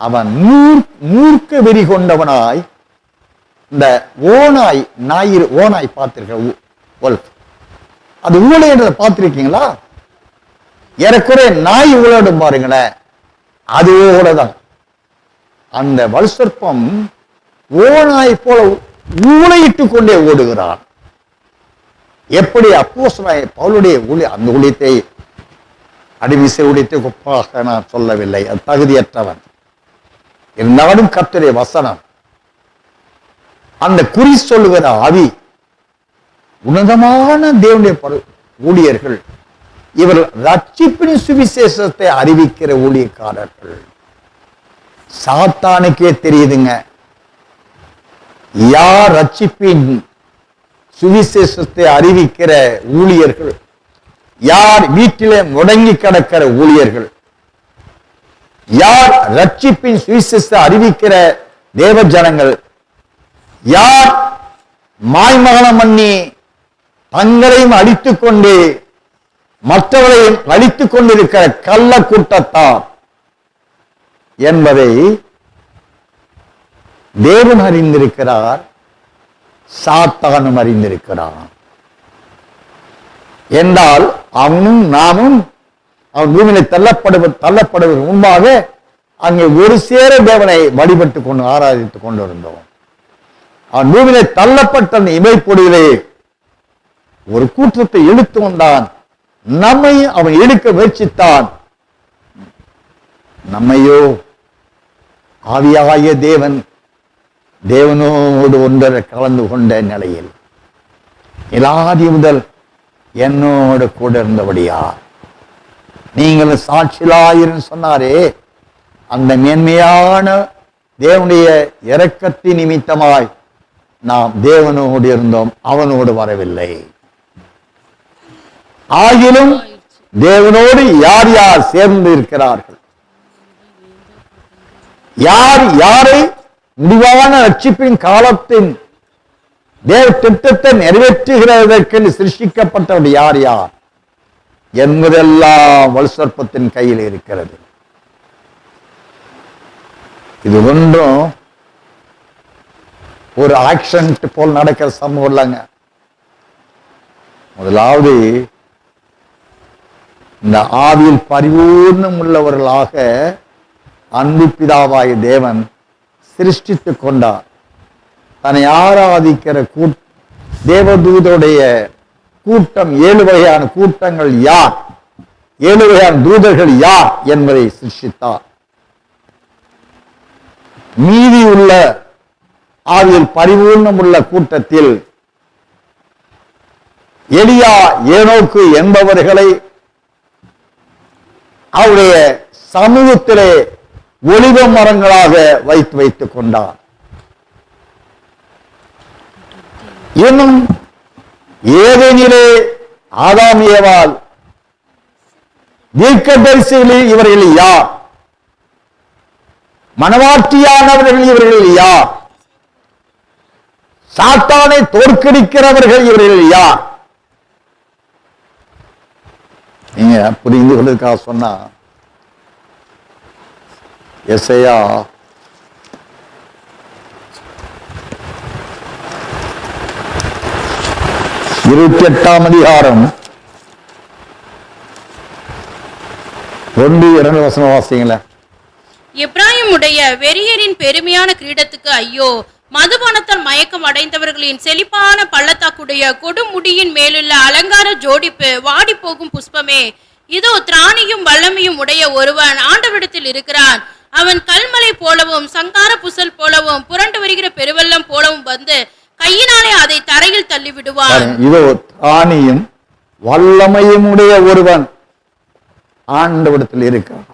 S1: அவன் மூர்க்க வெறி கொண்டவனாய், இந்த ஓநாய் பார்த்திருக்க, அது ஊழையின்றதை பார்த்திருக்கீங்களா? ஏறக்குறைய நாய் ஊழலும் பாருங்களேன், அதோடதான் அந்த வலுசற்பம் ஓநாய் போல ஊழையிட்டு கொண்டே ஓடுகிறான். எப்படி அப்போஸ்தலனாகிய பவுலுடைய அந்த ஊழியத்தை அடிவிசை ஊழியத்தை ஒப்பாக நான் சொல்லவில்லை, அது தகுதியற்றவன். இருந்தாலும் கர்த்தருடைய வசனம், அந்த குறி சொல்லுகிற ஆவி, உன்னதமான தேவனுடைய ஊழியர்கள், இவர்கள் ரட்சிப்பின் சுவிசேஷத்தை அறிவிக்கிற ஊழியக்காரர்கள். சாத்தானுக்கே தெரியுதுங்க யார் ரட்சிப்பின் சுவிசேஷத்தை அறிவிக்கிற ஊழியர்கள், யார் வீட்டிலே முடங்கி கிடக்கிற ஊழியர்கள், யார் ரட்சிப்பின் சுவிசேஷத்தை அறிவிக்கிற தேவ ஜனங்கள், யார் மாய்மகனம் பண்ணி தங்களையும் அடித்துக் கொண்டு மற்றவரையும் அழித்துக் கொண்டிருக்கிற கள்ள கூட்டத்தார் என்பதை தேவன் அறிந்திருக்கிறார், சாத்தானும் அறிந்திருக்கிறான். என்றால் அவனும் நாமும் அவன் பூமியில தள்ளப்படுவதற்கு முன்பாக அங்கே ஒரு சேர தேவனை வழிபட்டு கொண்டு ஆராதித்துக் கொண்டு இருந்தோம். அவன் பூமியில தள்ளப்பட்ட அந்த இமைப்பொடியிலே ஒரு கூற்றத்தை இழுத்து வந்தான், நம்மை அவன் எடுக்க முயற்சித்தான். நம்மையோ ஆவியாகிய தேவனோடு ஒன்றரை கலந்து கொண்ட நிலையில் இலாதி முதல் என்னோடு கூட இருந்தபடியா நீங்கள் சாட்சிலாயிரும் சொன்னாரே, அந்த மேன்மையான தேவனுடைய இரக்கத்தின் நிமித்தமாய் நாம் தேவனோடு இருந்தோம், அவனோடு வரவில்லை. ஆகிலும் தேவனோடு யார் யார் சேர்ந்து இருக்கிறார்கள், யார் யாரை முடிவான ரட்சிப்பின் காலத்தின் தேவ திட்டத்தை நிறைவேற்றுகிறதற்கு சிருஷ்டிக்கப்பட்டவர் யார் யார் என்பதெல்லாம் வலுசற்பத்தின் கையில் இருக்கிறது. இது ஒன்றும் ஒரு ஆக்சிடென்ட் போல் நடக்கிற சம்பவம் இல்லைங்க. முதலாவது இந்த ஆவியில் பரிபூர்ணம் உள்ளவர்களாக அன்பு பிதாவாய தேவன் சிருஷ்டித்துக் கொண்டார். தன்னை ஆராதிக்கிற தேவதூதருடைய கூட்டம் 7 வகையான கூட்டங்கள் யார், 7 வகையான தூதர்கள் யார் என்பதை சிருஷ்டித்தார். மீதி உள்ள ஆவியில் பரிபூர்ணம் உள்ள கூட்டத்தில் எலியா, ஏனோக்கு என்பவர்களை அவருடைய சமூகத்திலே ஒலிவ மரங்களாக வைத்துக் கொண்டார். இன்னும் ஏதேனிலே ஆதாம் ஏவாள் தீர்க்கதரிசிகளில் இவர்கள் யார், மனவாட்டியானவர்கள் இவர்கள் யார், சாத்தானை தோற்கடிக்கிறவர்கள் இவர்கள் யார்? நீங்க புரிந்து கொள்வதற்காக சொன்னா, எசையா 28ஆம் அதிகாரம் 1-2 வசனம் வாசிங்களேன்.
S2: எப்ராயிமுடைய வெறியரின் பெருமையான கிரீடத்துக்கு ஐயோ, மதுபானத்தால் மயக்கம் அடைந்தவர்களின் செழிப்பான பள்ளத்தாக்குடைய கொடுமுடியின் மேலுள்ள அலங்கார ஜோடிப்பு வாடி போகும் புஷ்பமே, இதோ திராணியும் வல்லமையும் உடைய ஒருவன் ஆண்டவரிடத்தில் இருக்கிறான். அவன் கல்மலை போலவும் சங்கார புசல் போலவும் புரண்டு வருகிற பெருவெள்ளம் போலவும் வந்து கையினாலே அதை தரையில் தள்ளி விடுவான்.
S1: இதோ திராணியும் வல்லமையும் உடைய ஒருவன் ஆண்டவரிடத்தில் இருக்கிறான்.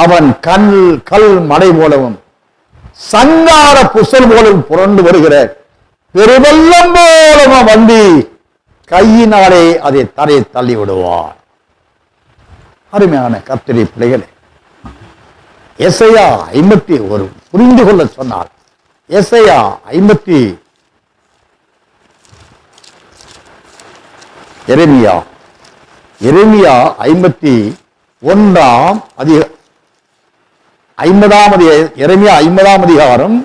S1: அவன் கல் மடை போலவும் சங்கார புசல் போலவும் புரண்டு வருகிற பெருவெள்ளம் போலவும் வந்து கையினாலே அதை தரையை தள்ளி விடுவார். அருமையான கர்த்தருடைய பிள்ளைகளே, எசையா 51 புரிந்து கொள்ள சொன்னார். எசையா 50 எரேமியா 51 எரேமியா 50 அதிகாரம்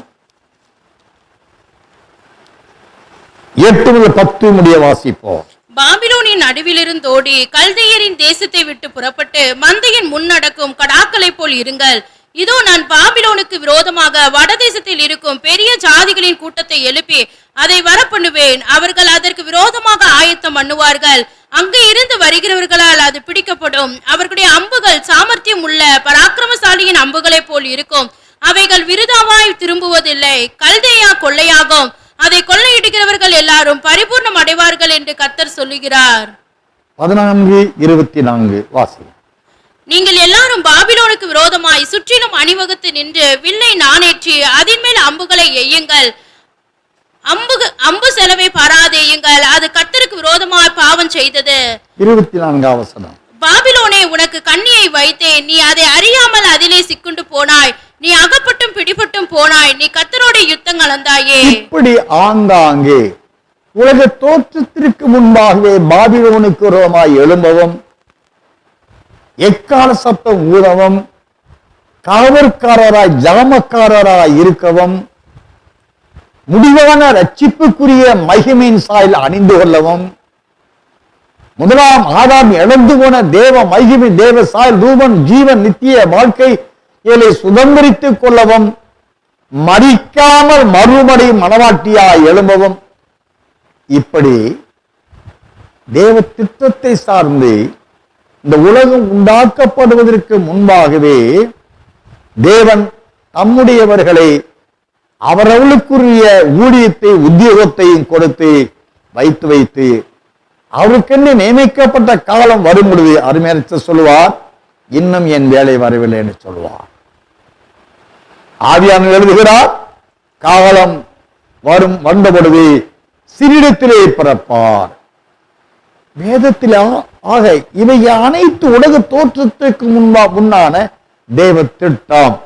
S1: 8 முதல் 10 முடிய வாசிப்போம்.
S2: பாபிலோனின் நடுவிலிருந்தோடி கல்தையரின் தேசத்தை விட்டு புறப்பட்டு மந்தையின் முன்னடக்கும் கடாக்களை போல் இருங்கள். இதோ நான் பாபிலோனுக்கு விரோதமாக வடதேசத்தில் இருக்கும் பெரிய ஜாதிகளின் கூட்டத்தை எழுப்பி அதை வரப்பண்ணுவேன். அவர்கள் அதற்கு விரோதமாக ஆயத்தம் பண்ணுவார்கள். அங்கு இருந்து வருகிறவர்களால் அது பிடிக்கப்படும். அவர்களுடைய அம்புகள் சாமர்த்தியம் உள்ள பராக்கிரமசாலியின் அம்புகளை போல் இருக்கும். அவைகள் விருதாவாய் திரும்புவதில்லை. கல்தேயா கொள்ளையாகும். அதை கொள்ளையிடுகிறவர்கள் எல்லாரும் பரிபூர்ணம் அடைவார்கள் என்று கர்த்தர் சொல்லுகிறார்.
S1: 14:24 வாசி.
S2: நீங்கள் எல்லாரும் பாபிலோனுக்கு விரோதமாய் சுற்றிலும் அணிவகுத்து நின்று வில்லை நாணேற்றி அதன் மேல் அம்புகளை எய்யுங்கள். அம்பு செலவை பாராதேயுங்கள். அது கர்த்தருக்கு விரோதமாய் பாவம் செய்தது.
S1: 24 வசனம்.
S2: பாபிலோனே, உனக்கு கண்ணியை வைத்தேன், நீ அதை அறியாமல் அதிலே சிக்குண்டு போனாய். நீ அகப்பட்டும் பிடிபட்டும் போனாய். நீ கர்த்தரோட யுத்தம் கலந்தாயே.
S1: இப்படி ஆங்காங்கே உலக தோற்றத்திற்கு முன்பாகவே பாபிலோனுக்கு விரோதமாய் எழும்பவும், எக்கால சத்தம் ஊதவும், காவற்காரராய் ஜாமக்காரராய் இருக்கவும், முடிவான ரட்சிப்புக்குரிய மகிமையின் சாயல் அணிந்து கொள்ளவும், முதலாம் ஆதாம் இழந்து போன தேவ மகிமை தேவ சாயல் ரூபன் ஜீவன் நித்திய வாழ்க்கையை சுதந்திரித்துக் கொள்ளவும், மறிக்காமல் மறுபடி மனவாட்டியாய் எழும்பவும், இப்படி தேவ திட்டத்தை சார்ந்து இந்த உலகம் உண்டாக்கப்படுவதற்கு முன்பாகவே தேவன் தம்முடையவர்களை அவரவர்களுக்குரிய ஊழியத்தை உத்தியோகத்தையும் கொடுத்து வைத்து அவருக்கென்று நியமிக்கப்பட்ட காலம் வரும் பொழுது அருமையான சொல்லுவார், இன்னும் என் வேலை வரவில்லை என்று சொல்லுவார். ஆவியானவர் எழுதுகிறார், காலம் வந்த பொழுது சிறிடத்திலே பிறப்பார். வேதத்தில் ஆக இவை அனைத்து உலக தோற்றத்துக்கு முன்னான தேவ திட்டம்.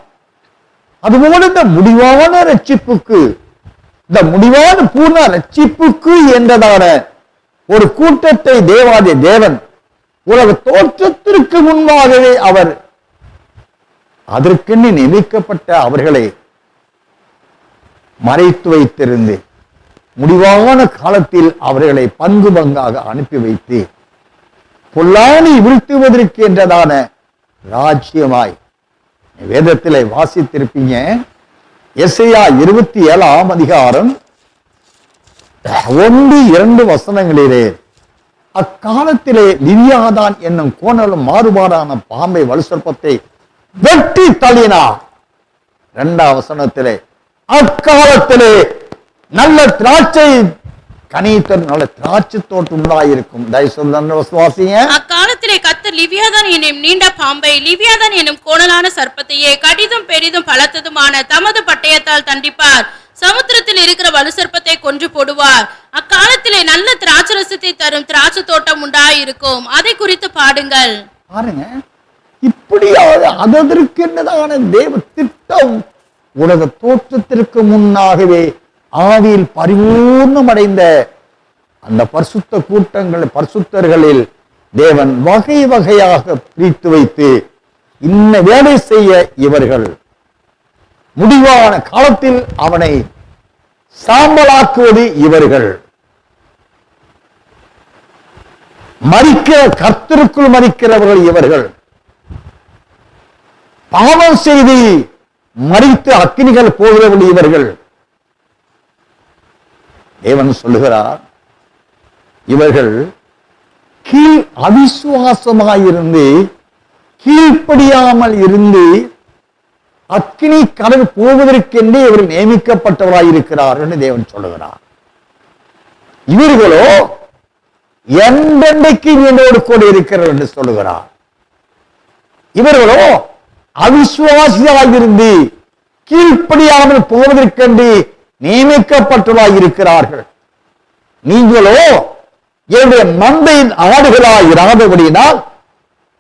S1: அதுபோல இந்த முடிவான ரட்சிப்புக்கு, இந்த முடிவான பூர்ண ரட்சிப்புக்கு என்றதான ஒரு கூட்டத்தை தேவாதி தேவன் உலக தோற்றத்திற்கு முன்பாகவே அவர் அதற்கென்று நியமிக்கப்பட்ட அவர்களை மறைத்து வைத்திருந்து முடிவான காலத்தில் அவர்களை பங்கு பங்காக அனுப்பி வைத்து பொல்லானை வீழ்த்துவதற்கு என்றதான ராஜ்யமாய் வேதத்திலே வாசித்திருப்பீங்க. எசையா 27 அதிகாரம் 1-2 வசனங்களிலே, அக்காலத்திலே லிவியாதான் என்னும் கோணலும் மாறுபாடான பாம்பை வலுசற்பத்தை வெட்டி தள்ளினார். 2 வசனத்திலே, அக்காலத்திலே நல்ல திராட்சை கனித்தர் நல்ல திராட்சை தோட்டம் உண்டாயிருக்கும். தயவுசெய்து
S2: அக்காலத்திலே கர்த்தர் லிவியாதான் என்னும் நீண்ட பாம்பை, லிவியாதான் என்னும் கோணலான சர்ப்பத்தையே கடிதும் பெரிதும் பலத்ததுமான தமது பட்டயத்தால் தண்டிப்பார். சமுத்திரத்தில் இருக்கிற வலு சர்ப்பத்தை கொன்று போடுவார். அக்காலத்திலே நல்ல திராட்சரசத்தை தரும் திராட்சை தோட்டம் உண்டாயிருக்கும். அதை குறித்து பாடுங்கள்.
S1: பாருங்க, இப்படியாவது அதற்கென்னதான தேவ திட்டம் உலக தோற்றத்திற்கு முன்னாகவே ஆவியில் பரிபூர்ணம் அடைந்த அந்த பரிசுத்த கூட்டங்கள் பரிசுத்தர்களில் தேவன் வகை வகையாக பிரித்து வைத்து இன்ன வேலை செய்ய இவர்கள் முடிவான காலத்தில் அவனை சாம்பலாக்குவது இவர்கள், மரிக்கிற கர்த்தருக்குள் மரிக்கிறவர்கள் இவர்கள், பாவம் செய்து மரித்து அக்கினிகள் போகிறவர்கள் இவர்கள். தேவன் சொல்லுகிறார், இவர்கள் கீழ் அவிசுவாசமாயிருந்து கீழ்ப்படியாமல் இருந்து அக்கினி கடல் போவதற்கென்றே இவர் நியமிக்கப்பட்டவராயிருக்கிறார் என்று தேவன் சொல்லுகிறார். இவர்களோ என்றென்றைக்கு என்னோடு கூட இருக்கிறார் என்று சொல்லுகிறார். இவர்களோ அவிசுவாசியாயிருந்து கீழ்ப்படியாமல் போவதற்கென்று நியமிக்கப்பட்டவர்களாய் இருக்கிறார்கள். நீங்களோ என்னுடைய மந்தையின் ஆடுகளாய் இராதபடியினால்,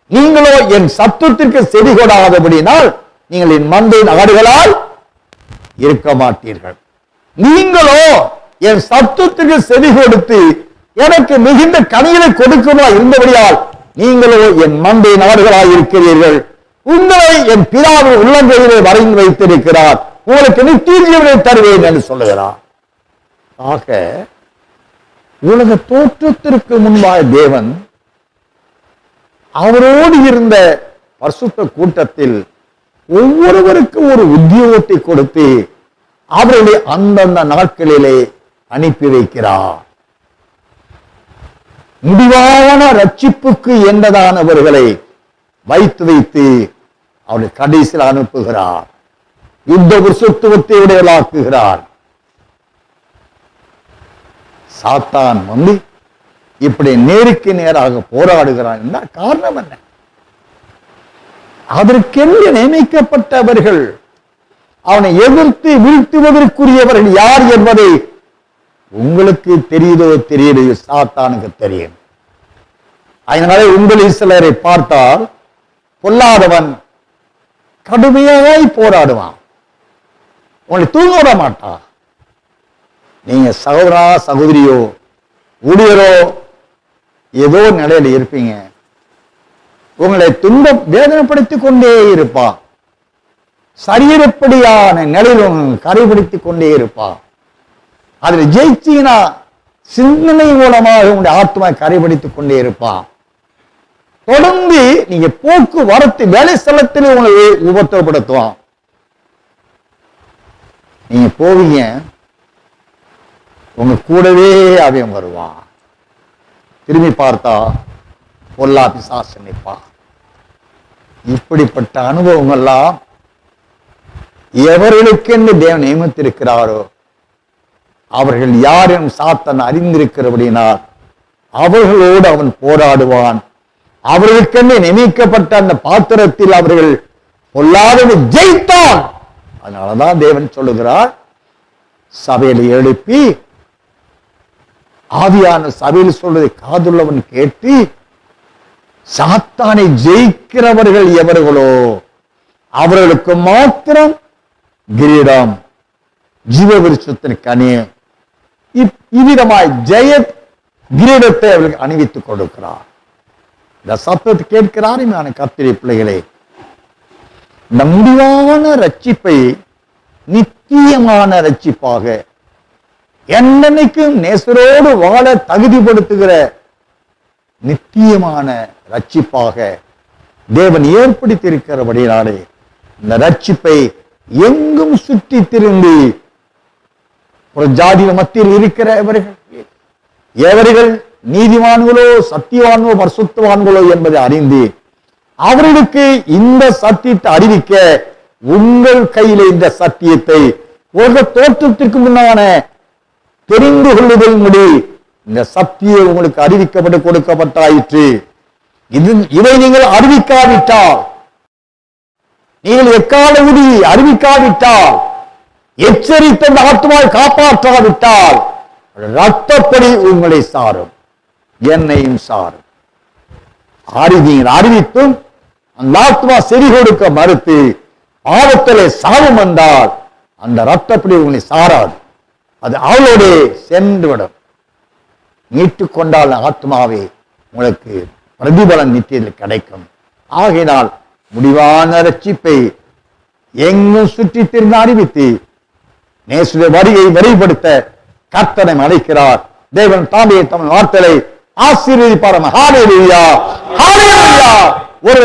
S1: நீங்களோ என் சத்தத்திற்கு செவி கொடாதபடியினால் நீங்கள் என் மந்தையின் ஆடுகளால் இருக்க மாட்டீர்கள். நீங்களோ என் சத்தத்திற்கு செவி கொடுத்து எனக்கு மிகுந்த கனிகளை கொடுக்குமா இருந்தபடியால் நீங்களோ என் மந்தையின் ஆடுகளாய் இருக்கிறீர்கள். உங்களை என் பிதாவின் உள்ளங்கையிலே வரைந்து வைத்திருக்கிறார், உங்களுக்கு நித்திய ஜீவனை தருவேன் என்று சொல்லுகிறார். ஆக உலக தோற்றத்திற்கு முன்பாக தேவன் அவரோடு இருந்த பரிசுத்த கூட்டத்தில் ஒவ்வொருவருக்கும் ஒரு உத்தியோகத்தை கொடுத்து அவர்களை அந்தந்த நாட்களிலே அனுப்பி வைக்கிறார். முடிவான ரட்சிப்புக்கு என்றதானவர்களை வைத்து வைத்து அவருடைய கடைசியில் அனுப்புகிறார். யுத்த விசுத்துவத்தை உடையலாக்குகிறார். சாத்தான் வந்து இப்படி நேருக்கு நேராக போராடுகிறான் என்றால் காரணம் என்ன? அதற்கென்று நியமிக்கப்பட்டவர்கள் அவனை எதிர்த்து வீழ்த்துவதற்குரியவர்கள் யார் என்பதை உங்களுக்கு தெரியுதோ தெரியலையோ, சாத்தானுக்கு தெரியும். அதனால உங்களில் சிலரை பார்த்தால் பொல்லாதவன் கடுமையாய் போராடுவான், உங்களை தூங்க விட மாட்டான். நீங்க சகோதரா சகோதரியோ ஊழியரோ ஏதோ நிலையில இருப்பீங்க, உங்களை துன்பம் வேதனைப்படுத்திக் கொண்டே இருப்பான். சரீரப்படியான நிலையில் கரைபிடித்துக் கொண்டே இருப்பான். அதுல ஜெயிச்சீங்கன்னா சிந்தனை மூலமாக உங்களுடைய ஆத்மா கரைபிடித்துக் கொண்டே இருப்பான். தொடர்ந்து நீங்க போக்குவரத்து வேலை ஸ்தலத்தில் உங்களை உபத்திரப்படுத்துவான். நீங்க போவீங்க, உங்க கூடவே அவன் வருவான். திரும்பி பார்த்தா பொல்லா பிசாசு நிற்பான். இப்படிப்பட்ட அனுபவங்கள்லாம் எவர்களுக்கென்று தேவன் நியமித்திருக்கிறாரோ அவர்கள் யார் எனும் சாத்தான் அறிந்திருக்கிறபடினால் அவர்களோடு அவன் போராடுவான். அவர்களுக்கென்று நியமிக்கப்பட்ட அந்த பாத்திரத்தில் அவர்கள் பொல்லாதவனை ஜெயித்தான். அதனாலதான் தேவன் சொல்லுகிறார், சபையில் எழுப்பி ஆவியான சபையில் சொல்வதை காதுள்ளவன் கேட்டு சாத்தானை ஜெயிக்கிறவர்கள் எவர்களோ அவர்களுக்கு மாத்திரம் கிரீடம், ஜீவ விருட்சத்தின் கனி, இவ்விதமாய் ஜெய கிரீடத்தை அவர்களுக்கு அணிவித்துக் கொடுக்கிறார். இந்த சத்தத்தை கேட்கிறார் கர்த்தருடைய பிள்ளைகளே. இந்த முடிவான ரட்சிப்பை நித்தியமான ரட்சிப்பாக, என்னைக்கும் நேசரோடு வாழ தகுதிப்படுத்துகிற நித்தியமான ரட்சிப்பாக தேவன் ஏற்படுத்தி இருக்கிறபடினாலே இந்த ரட்சிப்பை எங்கும் சுற்றி திரிந்து ஒரு ஜாதியின் மத்தியில் இருக்கிற எவர்கள் நீதிமான்களோ சத்தியவான்களோ பரிசுத்தவான்களோ என்பதை அறிந்து அவர்களுக்கு இந்த சத்தியத்தை அறிவிக்க உங்கள் கையில இந்த சத்தியத்தை ஒரு தோற்றத்திற்கு முன்னான தெரிந்து கொள்ளுதல் முடி இந்த சத்தியம் உங்களுக்கு அறிவிக்கப்பட்டு கொடுக்கப்பட்டாயிற்று. இதை நீங்கள் அறிவிக்காவிட்டால், நீங்கள் எக்கால உடி அறிவிக்காவிட்டால், எச்சரித்த அந்த ஆத்மாவை காப்பாற்றாவிட்டால் ரத்தப்படி உங்களை சாரும், என்னையும் சாரும். நீங்கள் அறிவித்தும் அந்த ஆத்மா செவி கொடுக்க மறுத்து பாவத்திலே சாபம் வந்தால் அந்த ரத்தப்படி உங்களை சாராது, அது அவளோட சென்றுவிடும். மீட்டுக் கொண்டால் ஆத்மாவே உங்களுக்கு பிரதிபலன் நித்தியத்தில் கிடைக்கும். ஆகையினால் முடிவான ரட்சிப்பை எங்கும் சுற்றி திரிந்து அறிவித்து நேசுடைய வரியை வெளிப்படுத்த கர்த்தனை அழைக்கிறார். தேவன் தாமே தம் வார்த்தையை ஆசீர்வதிப்பார். ஹல்லேலூயா, ஹல்லேலூயா. ஒரு